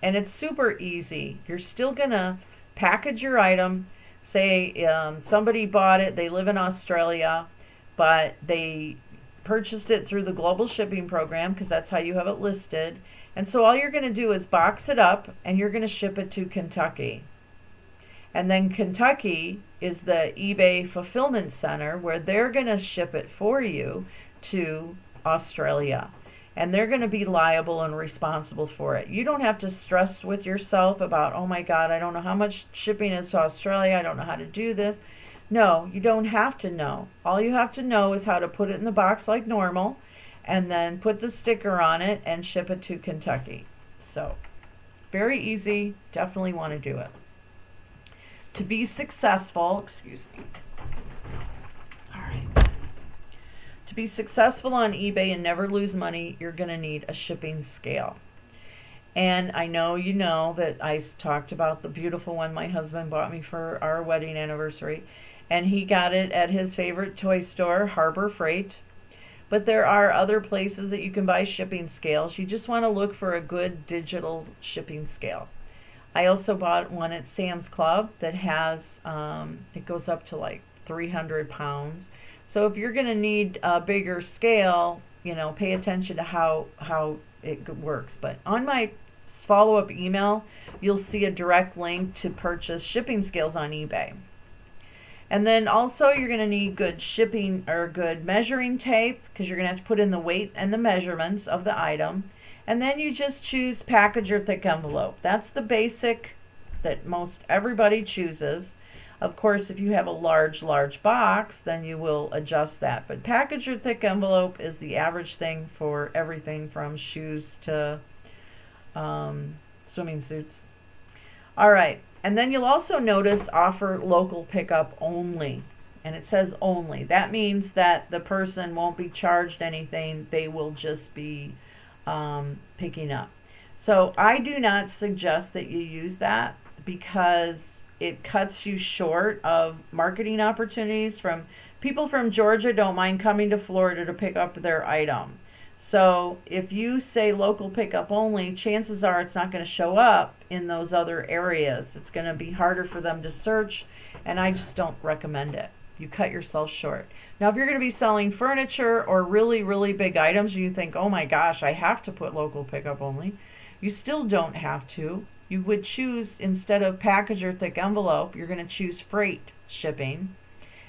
And it's super easy. You're still going to package your item. Say somebody bought it, they live in Australia, but they purchased it through the global shipping program because that's how you have it listed. And so all you're going to do is box it up and you're going to ship it to Kentucky. And then Kentucky is the eBay fulfillment center where they're going to ship it for you to Australia. and they're going to be liable and responsible for it. You don't have to stress with yourself about, oh my God, I don't know how much shipping is to Australia. I don't know how to do this. No, you don't have to know. All you have to know is how to put it in the box like normal, and then put the sticker on it and ship it to Kentucky. So, very easy. Definitely want to do it. To be successful, excuse me. All right. To be successful on eBay and never lose money, you're going to need a shipping scale. And I know you know that I talked about the beautiful one my husband bought me for our wedding anniversary. And he got it at his favorite toy store, Harbor Freight. But there are other places that you can buy shipping scales. You just want to look for a good digital shipping scale. I also bought one at Sam's Club that has, it goes up to like 300 pounds. So if you're going to need a bigger scale, pay attention to how it works. But on my follow-up email, you'll see a direct link to purchase shipping scales on eBay. And then also you're going to need good shipping or good measuring tape, because you're going to have to put in the weight and the measurements of the item. And then you just choose package or thick envelope. That's the basic that most everybody chooses. Of course, if you have a large box, then you will adjust that. But package or thick envelope is the average thing for everything from shoes to swimming suits. All right. And then you'll also notice offer local pickup only. And it says only. That means that the person won't be charged anything. They will just be picking up. So I do not suggest that you use that, because it cuts you short of marketing opportunities. From people from Georgia don't mind coming to Florida to pick up their item. So if you say local pickup only, chances are it's not going to show up in those other areas. It's going to be harder for them to search, and I just don't recommend it. You cut yourself short. Now, if you're going to be selling furniture or really, really big items, and you think, oh my gosh, I have to put local pickup only, you still don't have to. You would choose, instead of package or thick envelope, you're going to choose freight shipping.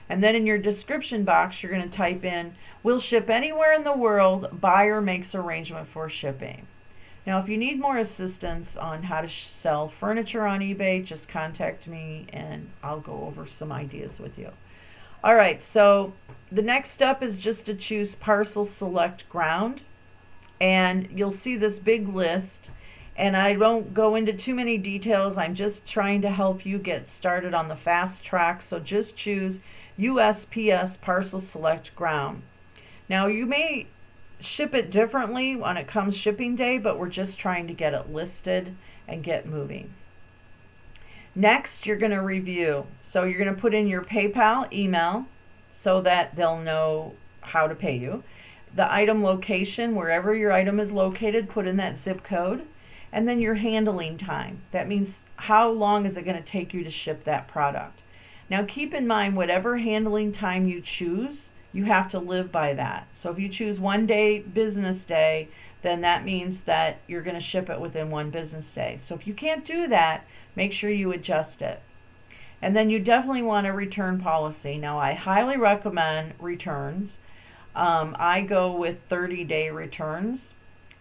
And then in your description box, you're going to type in, "We'll ship anywhere in the world. Buyer makes arrangement for shipping." Now, if you need more assistance on how to sell furniture on eBay, just contact me and I'll go over some ideas with you. All right, so the next step is just to choose parcel select ground. And you'll see this big list. And I won't go into too many details. I'm just trying to help you get started on the fast track. So just choose USPS parcel select ground. Now, you may ship it differently when it comes shipping day, but we're just trying to get it listed and get moving. Next, you're going to review. So you're going to put in your PayPal email so that they'll know how to pay you. The item location, wherever your item is located, put in that zip code. And then your handling time. That means how long is it going to take you to ship that product. Now keep in mind, whatever handling time you choose, you have to live by that. So if you choose 1 day, business day, then that means that you're going to ship it within 1 business day. So if you can't do that, make sure you adjust it. And then you definitely want a return policy. Now, I highly recommend returns. I go with 30-day returns.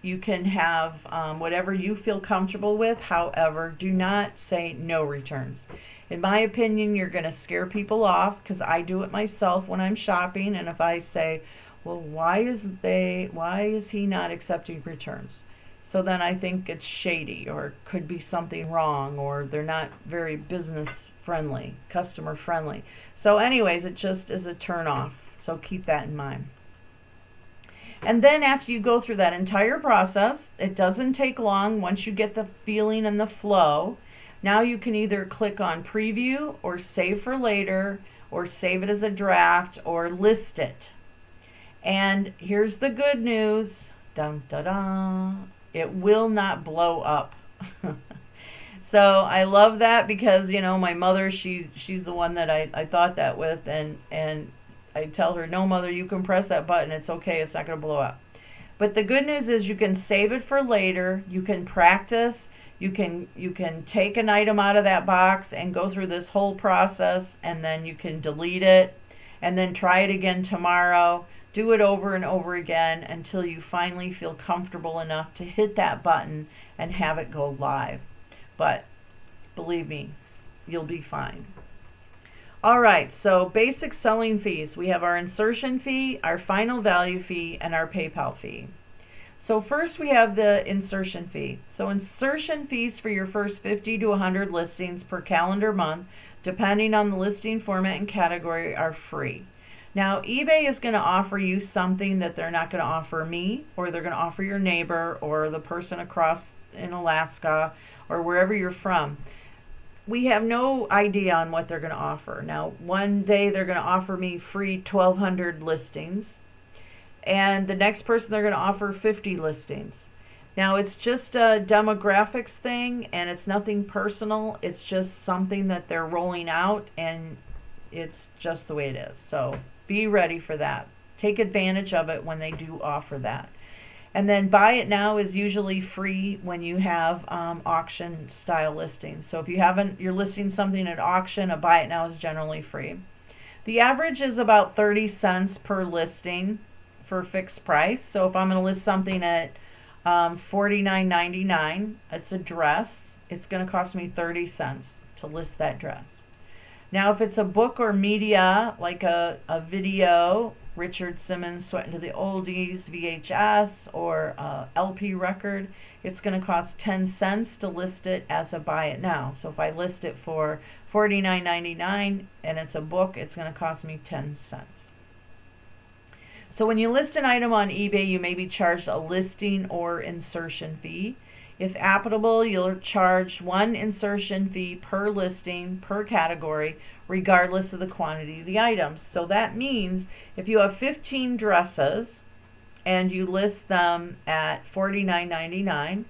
You can have whatever you feel comfortable with. However, do not say no returns. In my opinion, you're going to scare people off, because I do it myself when I'm shopping. And if I say, well, why is he not accepting returns? So then I think it's shady, or could be something wrong, or they're not very business friendly, customer friendly. So anyways, it just is a turn off. So keep that in mind. And then after you go through that entire process, it doesn't take long. Once you get the feeling and the flow, now you can either click on preview or save for later, or save it as a draft, or list it. And here's the good news. Dun, da, da. It will not blow up. So I love that, because, my mother, she's the one that I thought that with, and I tell her, no, mother, you can press that button. It's okay. It's not going to blow up. But the good news is you can save it for later. You can practice. You can take an item out of that box and go through this whole process, and then you can delete it and then try it again tomorrow Do it over and over again until you finally feel comfortable enough to hit that button and have it go live. But believe me, you'll be fine. All right, so basic selling fees. We have our insertion fee, our final value fee, and our PayPal fee. So first we have the insertion fee. So insertion fees for your first 50 to 100 listings per calendar month, depending on the listing format and category, are free. Now eBay is going to offer you something that they're not going to offer me, or they're going to offer your neighbor or the person across in Alaska or wherever you're from. We have no idea on what they're going to offer. Now, one day they're going to offer me free 1,200 listings, and the next person they're going to offer 50 listings. Now, it's just a demographics thing, and it's nothing personal. It's just something that they're rolling out, and it's just the way it is. So be ready for that. Take advantage of it when they do offer that. And then buy it now is usually free when you have auction style listings. So if you're listing something at auction, a buy it now is generally free. The average is about 30 cents per listing for fixed price. So if I'm going to list something at $49.99, it's a dress, it's going to cost me 30 cents to list that dress. Now if it's a book or media, like a video, Richard Simmons' Sweat into the Oldies, VHS, or LP record, it's going to cost 10 cents to list it as a buy it now. So if I list it for $49.99 and it's a book, it's going to cost me 10 cents. So when you list an item on eBay, you may be charged a listing or insertion fee. If applicable, you'll charge one insertion fee per listing, per category, regardless of the quantity of the items. So that means if you have 15 dresses and you list them at $49.99,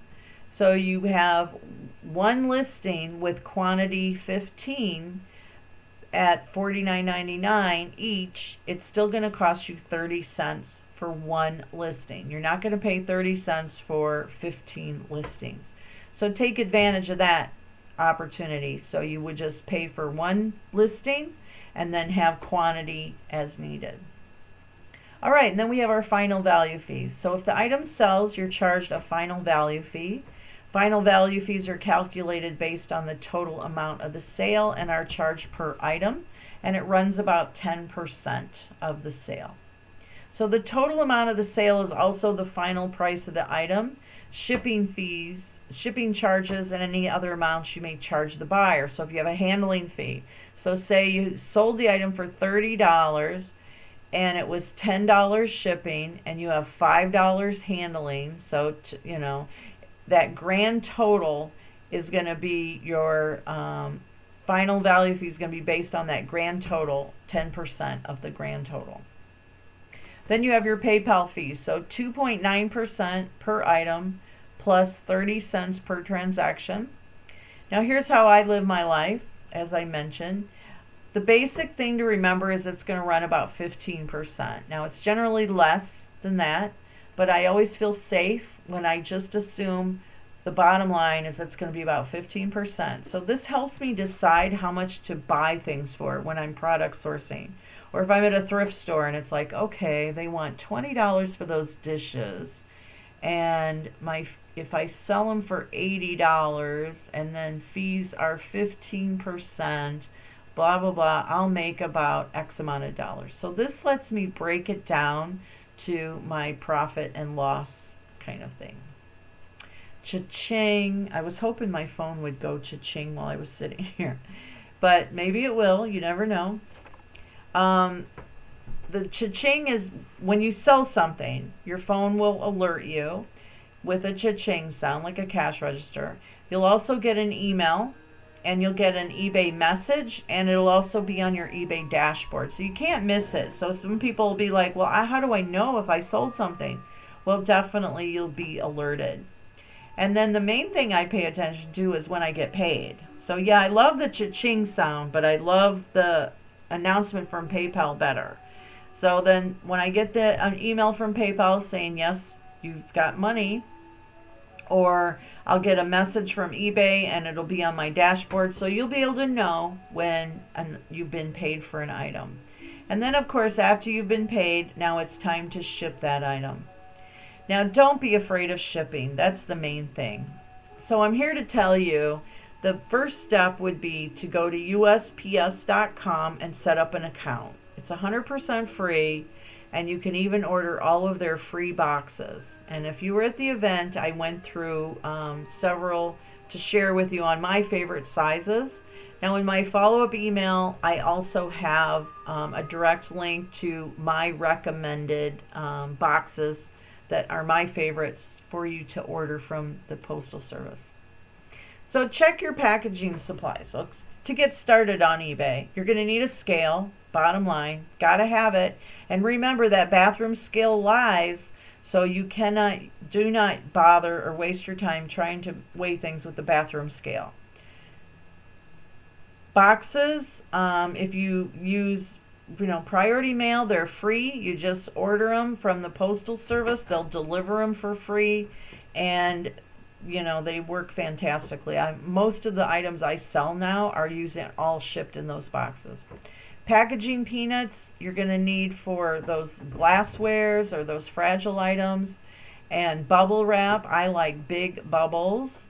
so you have one listing with quantity 15 at $49.99 each, it's still going to cost you 30 cents for one listing. You're not going to pay 30 cents for 15 listings. So take advantage of that opportunity. So you would just pay for one listing and then have quantity as needed. All right, and then we have our final value fees. So if the item sells, you're charged a final value fee. Final value fees are calculated based on the total amount of the sale and are charged per item, and it runs about 10% of the sale. So the total amount of the sale is also the final price of the item, shipping fees, shipping charges, and any other amounts you may charge the buyer. So if you have a handling fee, so say you sold the item for $30 and it was $10 shipping and you have $5 handling, so that grand total is going to be your final value fee is going to be based on that grand total, 10% of the grand total. Then you have your PayPal fees, so 2.9% per item plus 30 cents per transaction. Now here's how I live my life, as I mentioned. The basic thing to remember is it's going to run about 15%. Now it's generally less than that, but I always feel safe when I just assume the bottom line is it's going to be about 15%. So this helps me decide how much to buy things for when I'm product sourcing. Or if I'm at a thrift store and it's like, okay, they want $20 for those dishes, and if I sell them for $80 and then fees are 15%, blah, blah, blah, I'll make about X amount of dollars. So this lets me break it down to my profit and loss kind of thing. Cha-ching. I was hoping my phone would go cha-ching while I was sitting here, but maybe it will. You never know. The cha-ching is when you sell something, your phone will alert you with a cha-ching sound like a cash register. You'll also get an email and you'll get an eBay message, and it'll also be on your eBay dashboard. So you can't miss it. So some people will be like, well, how do I know if I sold something? Well, definitely you'll be alerted. And then the main thing I pay attention to is when I get paid. So yeah, I love the cha-ching sound, but I love the announcement from PayPal better. So then when I get an email from PayPal saying, yes, you've got money, or I'll get a message from eBay and it'll be on my dashboard, so you'll be able to know when you've been paid for an item. And then, of course, after you've been paid, now it's time to ship that item. Now, don't be afraid of shipping. That's the main thing. So I'm here to tell you the first step would be to go to USPS.com and set up an account. It's 100% free, and you can even order all of their free boxes. And if you were at the event, I went through several to share with you on my favorite sizes. Now, in my follow-up email, I also have a direct link to my recommended boxes that are my favorites for you to order from the Postal Service. So check your packaging supplies. So to get started on eBay, you're going to need a scale, bottom line, got to have it. And remember that bathroom scale lies, so you do not bother or waste your time trying to weigh things with the bathroom scale. Boxes, if you use priority mail, they're free. You just order them from the Postal Service. They'll deliver them for free, and they work fantastically. Most of the items I sell now are all shipped in those boxes. Packaging peanuts you're going to need for those glasswares or those fragile items, and bubble wrap. I like big bubbles,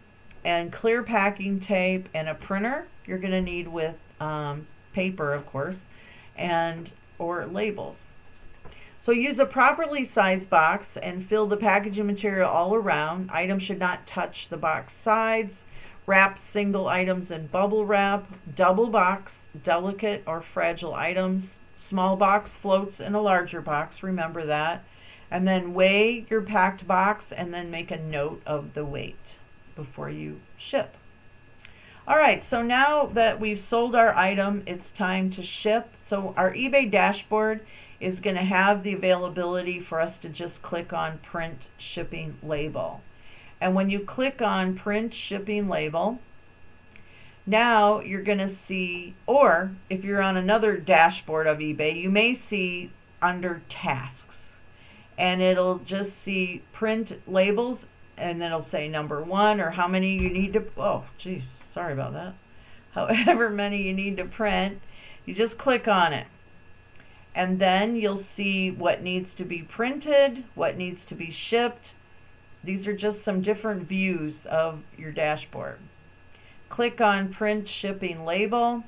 and clear packing tape, and a printer you're going to need with paper, of course, or labels. So use a properly sized box and fill the packaging material all around. Items should not touch the box sides. Wrap single items in bubble wrap. Double box delicate or fragile items. Small box floats in a larger box, remember that. And then weigh your packed box and then make a note of the weight before you ship. All right, so now that we've sold our item, it's time to ship. So our eBay dashboard is going to have the availability for us to just click on print shipping label. And when you click on print shipping label, now you're going to see, or if you're on another dashboard of eBay, you may see under tasks, and it'll just see print labels, and then it'll say number 1 or how many you need to, sorry about that. However many you need to print, you just click on it. And then you'll see what needs to be printed, what needs to be shipped. These are just some different views of your dashboard. Click on print shipping label.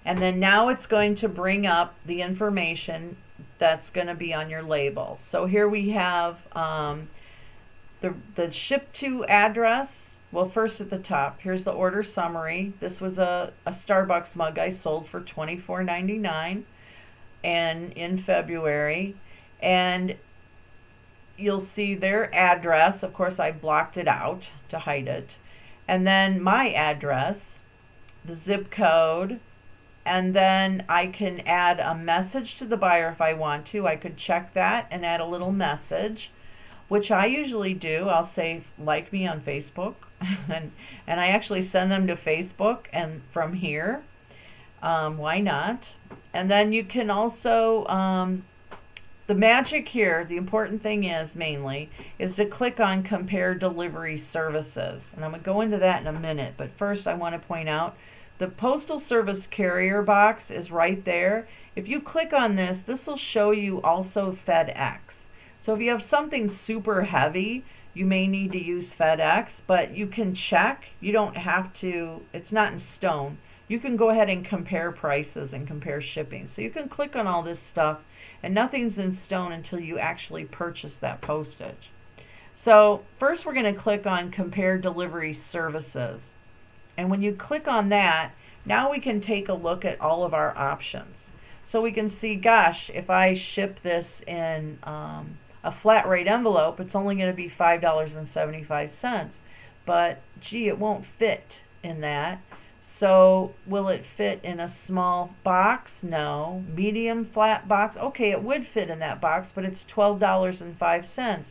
And then now it's going to bring up the information that's going to be on your label. So here we have the ship to address. Well, first at the top, here's the order summary. This was a Starbucks mug I sold for $24.99 and in February. And you'll see their address. Of course, I blocked it out to hide it. And then my address, the zip code, and then I can add a message to the buyer if I want to. I could check that and add a little message, which I usually do. I'll say, like me on Facebook. and I actually send them to Facebook and from here. Why not? And then you can also, the magic here, the important thing is to click on compare delivery services. And I'm going to go into that in a minute. But first I want to point out the Postal Service carrier box is right there. If you click on this, this will show you also FedEx. So if you have something super heavy, you may need to use FedEx, but you can check. You don't have to, it's not in stone. You can go ahead and compare prices and compare shipping. So you can click on all this stuff, and nothing's in stone until you actually purchase that postage. So first we're going to click on compare delivery services. And when you click on that, now we can take a look at all of our options. So we can see, gosh, if I ship this in a flat rate envelope, it's only going to be $5.75. But gee, it won't fit in that. So will it fit in a small box? No. Medium flat box? Okay, it would fit in that box, but it's $12.05.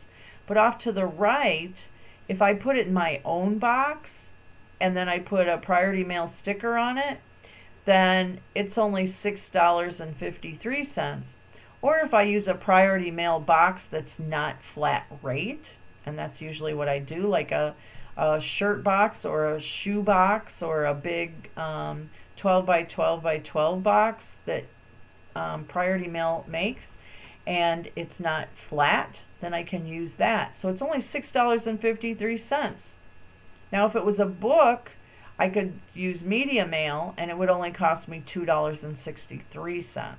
But off to the right, if I put it in my own box and then I put a priority mail sticker on it, then it's only $6.53. Or if I use a priority mail box that's not flat rate, and that's usually what I do, like a shirt box or a shoe box or a big 12 by 12 by 12 box that Priority Mail makes, and it's not flat, then I can use that. So it's only $6.53. Now, if it was a book, I could use Media Mail, and it would only cost me $2.63.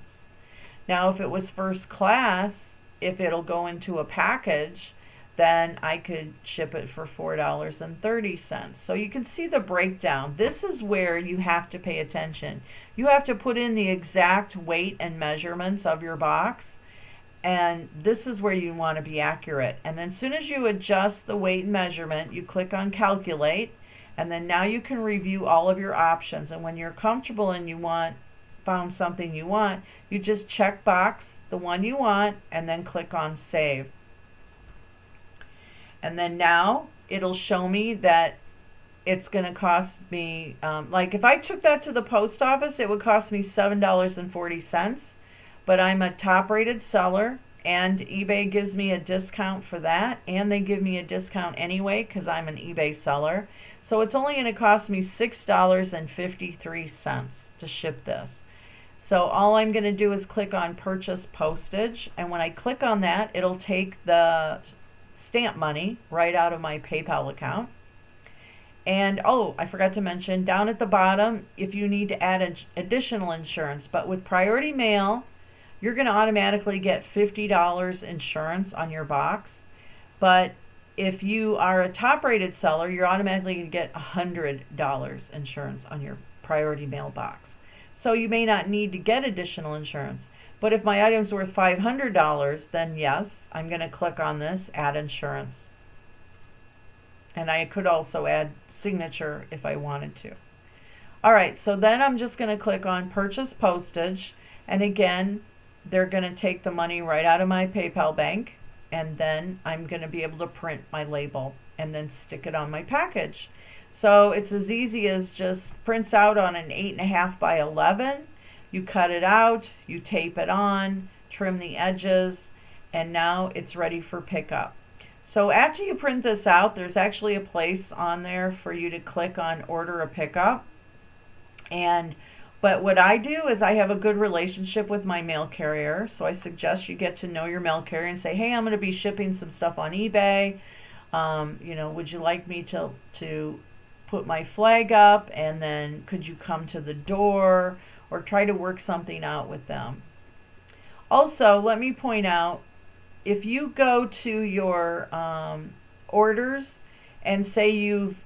Now, if it was first class, if it'll go into a package, then I could ship it for $4.30. So you can see the breakdown. This is where you have to pay attention. You have to put in the exact weight and measurements of your box, and this is where you want to be accurate. And then as soon as you adjust the weight and measurement, you click on calculate, and then now you can review all of your options. And when you're comfortable and you found something you want, you just check box the one you want and then click on save. And then now it'll show me that it's going to cost me, like if I took that to the post office, it would cost me $7.40. But I'm a top rated seller, and eBay gives me a discount for that, and they give me a discount anyway because I'm an eBay seller. So it's only going to cost me $6.53 to ship this. So all I'm going to do is click on purchase postage, and when I click on that, it'll take the stamp money right out of my PayPal account. And oh, I forgot to mention down at the bottom, if you need to add additional insurance, but with Priority Mail, you're going to automatically get $50 insurance on your box. But if you are a top rated seller, you're automatically going to get $100 insurance on your Priority Mail box. So you may not need to get additional insurance. But if my item's worth $500, then yes, I'm going to click on this, add insurance. And I could also add signature if I wanted to. All right, so then I'm just going to click on purchase postage. And again, they're going to take the money right out of my PayPal bank. And then I'm going to be able to print my label and then stick it on my package. So it's as easy as just prints out on an 8.5 by 11. You cut it out, you tape it on, trim the edges, and now it's ready for pickup. So after you print this out, there's actually a place on there for you to click on order a pickup. But what I do is I have a good relationship with my mail carrier, so I suggest you get to know your mail carrier and say, hey, I'm going to be shipping some stuff on eBay. Would you like me to put my flag up, and then could you come to the door, or try to work something out with them. Also, let me point out, if you go to your orders and say you've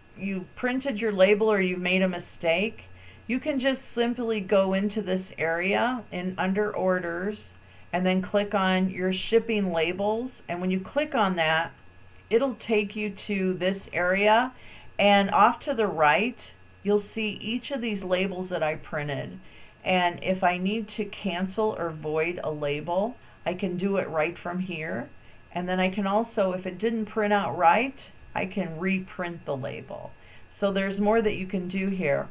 printed your label or you've made a mistake, you can just simply go into this area and under orders and then click on your shipping labels. And when you click on that, it'll take you to this area, and off to the right, you'll see each of these labels that I printed. And if I need to cancel or void a label, I can do it right from here. And then I can also, if it didn't print out right, I can reprint the label. So there's more that you can do here.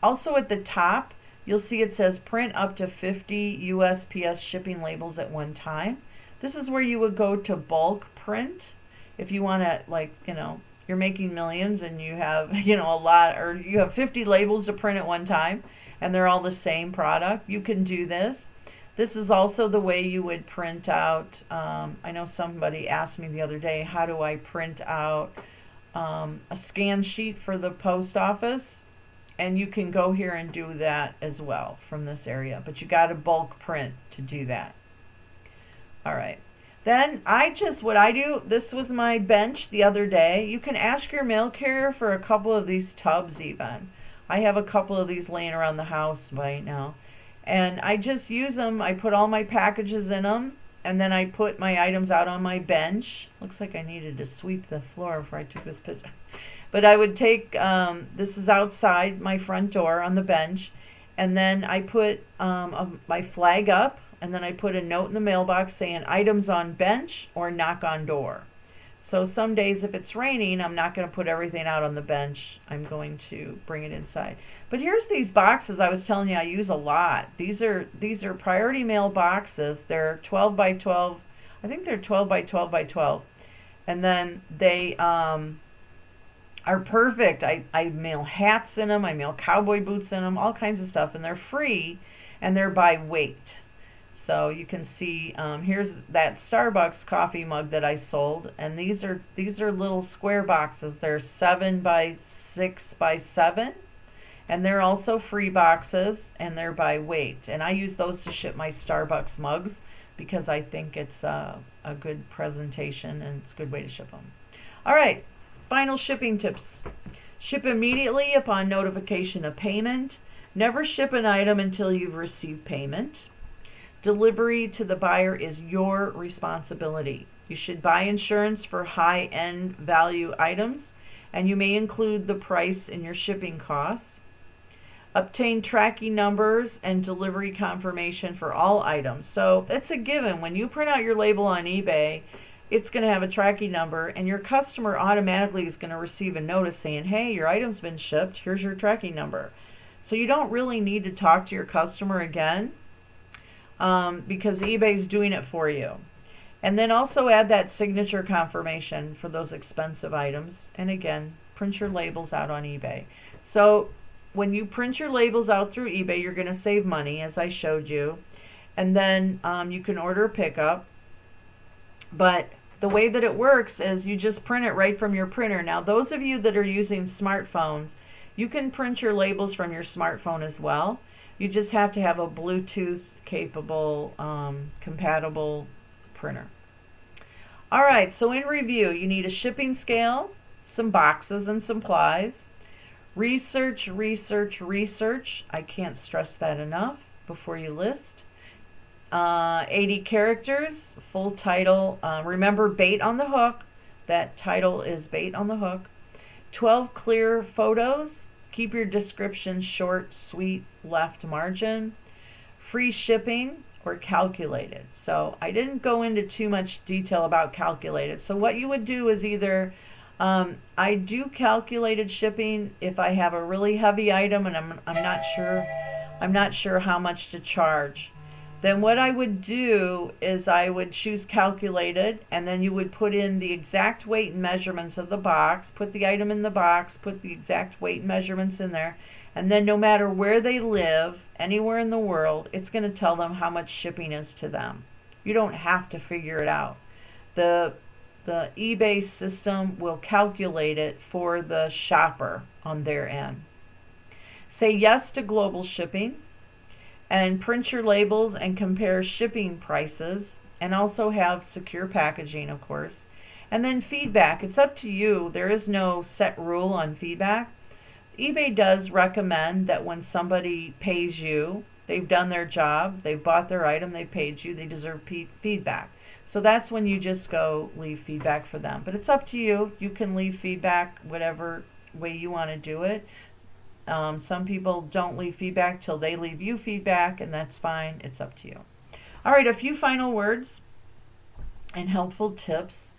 Also at the top, you'll see it says print up to 50 USPS shipping labels at one time. This is where you would go to bulk print. If you want to, you're making millions and you have, a lot, or you have 50 labels to print at one time, and they're all the same product, you can do this. This is also the way you would print out, I know somebody asked me the other day, how do I print out a scan sheet for the post office? And you can go here and do that as well from this area, but you got to bulk print to do that. All right. Then what I do, this was my bench the other day. You can ask your mail carrier for a couple of these tubs even. I have a couple of these laying around the house right now. And I just use them. I put all my packages in them, and then I put my items out on my bench. Looks like I needed to sweep the floor before I took this picture. But I would take, this is outside my front door on the bench, and then I put my flag up, and then I put a note in the mailbox saying items on bench or knock on door. So some days if it's raining, I'm not going to put everything out on the bench. I'm going to bring it inside. But here's these boxes I was telling you I use a lot. These are Priority Mail boxes. They're 12 by 12. I think they're 12 by 12 by 12. And then they are perfect. I mail hats in them. I mail cowboy boots in them, all kinds of stuff. And they're free, and they're by weight. So you can see here's that Starbucks coffee mug that I sold, and these are little square boxes. They're 7 by 6 by 7, and they're also free boxes, and they're by weight. And I use those to ship my Starbucks mugs because I think it's a good presentation and it's a good way to ship them. All right, final shipping tips. Ship immediately upon notification of payment. Never ship an item until you've received payment. Delivery to the buyer is your responsibility. You should buy insurance for high-end value items, and you may include the price in your shipping costs. Obtain tracking numbers and delivery confirmation for all items. So it's a given. When you print out your label on eBay, it's going to have a tracking number, and your customer automatically is going to receive a notice saying, hey, your item's been shipped, here's your tracking number. So you don't really need to talk to your customer again, because eBay's doing it for you. And then also add that signature confirmation for those expensive items. And again, print your labels out on eBay. So when you print your labels out through eBay, you're going to save money, as I showed you. And then you can order a pickup. But the way that it works is you just print it right from your printer. Now, those of you that are using smartphones, you can print your labels from your smartphone as well. You just have to have a Bluetooth capable, compatible printer. All right, so in review, you need a shipping scale, some boxes and supplies. Research, research, research. I can't stress that enough before you list. 80 characters, full title. Remember, bait on the hook. That title is bait on the hook. 12 clear photos. Keep your description short, sweet, left margin. Free shipping or calculated. So I didn't go into too much detail about calculated. So what you would do is either I do calculated shipping if I have a really heavy item and I'm not sure how much to charge. Then what I would do is I would choose calculated, and then you would put in the exact weight and measurements of the box, put the item in the box, put the exact weight and measurements in there, and then no matter where they live, anywhere in the world, it's going to tell them how much shipping is to them. You don't have to figure it out. The eBay system will calculate it for the shopper on their end. Say yes to global shipping, and print your labels and compare shipping prices, and also have secure packaging, of course. And then feedback. It's up to you. There is no set rule on feedback. eBay does recommend that when somebody pays you, they've done their job, they've bought their item, they paid you, they deserve feedback. So that's when you just go leave feedback for them. But it's up to you. You can leave feedback whatever way you want to do it. Some people don't leave feedback till they leave you feedback, and that's fine. It's up to you. All right, a few final words and helpful tips.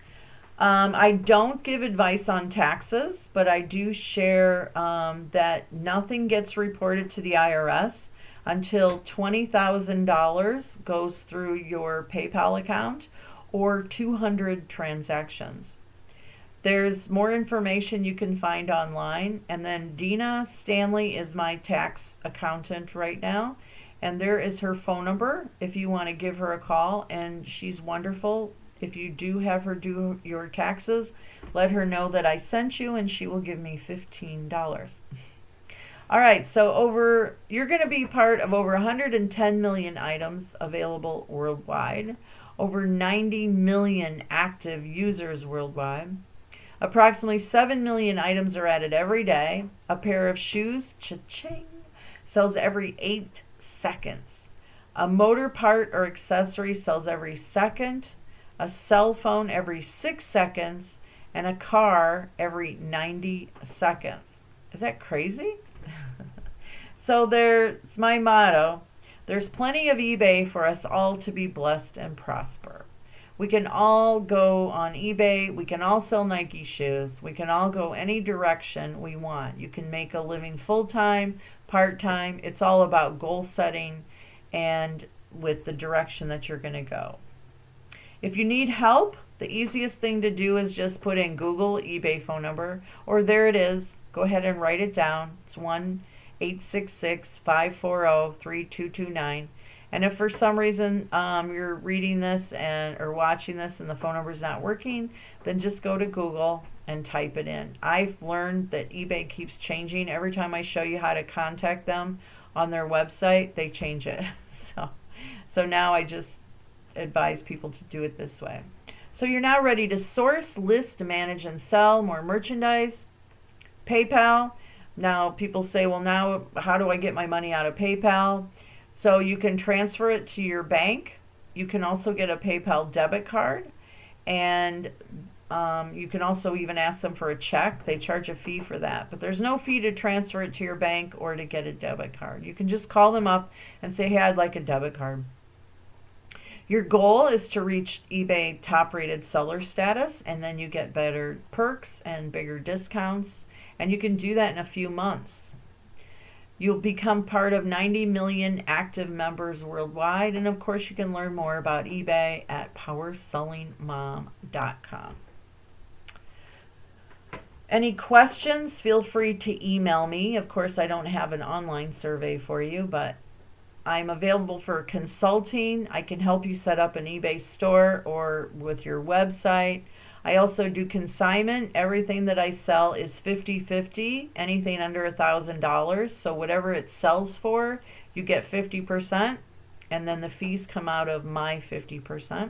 I don't give advice on taxes, but I do share that nothing gets reported to the IRS until $20,000 goes through your PayPal account or 200 transactions. There's more information you can find online. And then Danna Stanley is my tax accountant right now. And there is her phone number if you want to give her a call. And she's wonderful. If you do have her do your taxes, let her know that I sent you and she will give me $15. All right, so you're going to be part of over 110 million items available worldwide. Over 90 million active users worldwide. Approximately 7 million items are added every day. A pair of shoes, cha-ching, sells every 8 seconds. A motor part or accessory sells every second. A cell phone every 6 seconds. And a car every 90 seconds. Is that crazy? So there's my motto. There's plenty of eBay for us all to be blessed and prosper. We can all go on eBay. We can all sell Nike shoes. We can all go any direction we want. You can make a living full-time, part-time. It's all about goal setting and with the direction that you're going to go. If you need help, the easiest thing to do is just put in Google eBay phone number, or there it is. Go ahead and write it down. It's 1-866-540-3229. And if for some reason you're reading this or watching this and the phone number is not working, then just go to Google and type it in. I've learned that eBay keeps changing. Every time I show you how to contact them on their website, they change it. So now I just advise people to do it this way. So you're now ready to source, list, manage, and sell more merchandise. PayPal. Now people say, well, now how do I get my money out of PayPal? So you can transfer it to your bank. You can also get a PayPal debit card. And you can also even ask them for a check. They charge a fee for that. But there's no fee to transfer it to your bank or to get a debit card. You can just call them up and say, hey, I'd like a debit card. Your goal is to reach eBay top-rated seller status, and then you get better perks and bigger discounts. And you can do that in a few months. You'll become part of 90 million active members worldwide. And of course, you can learn more about eBay at powersellingmom.com. Any questions? Feel free to email me. Of course, I don't have an online survey for you, but I'm available for consulting. I can help you set up an eBay store or with your website. I also do consignment. Everything that I sell is 50-50, anything under $1,000. So whatever it sells for, you get 50%, and then the fees come out of my 50%.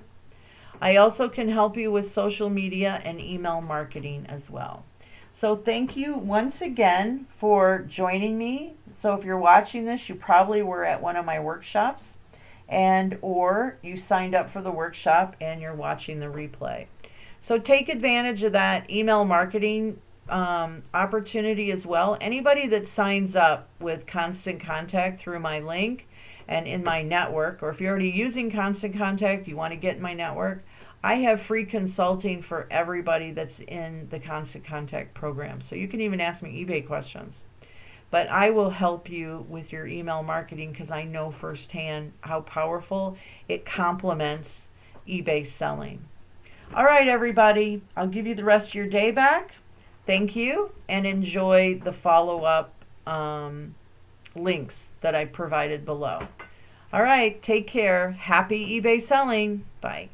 I also can help you with social media and email marketing as well. So thank you once again for joining me. So if you're watching this, you probably were at one of my workshops, or you signed up for the workshop and you're watching the replay. So take advantage of that email marketing opportunity as well. Anybody that signs up with Constant Contact through my link and in my network, or if you're already using Constant Contact, you want to get in my network, I have free consulting for everybody that's in the Constant Contact program. So you can even ask me eBay questions. But I will help you with your email marketing because I know firsthand how powerful it complements eBay selling. All right, everybody. I'll give you the rest of your day back. Thank you, and enjoy the follow-up links that I provided below. All right, take care. Happy eBay selling. Bye.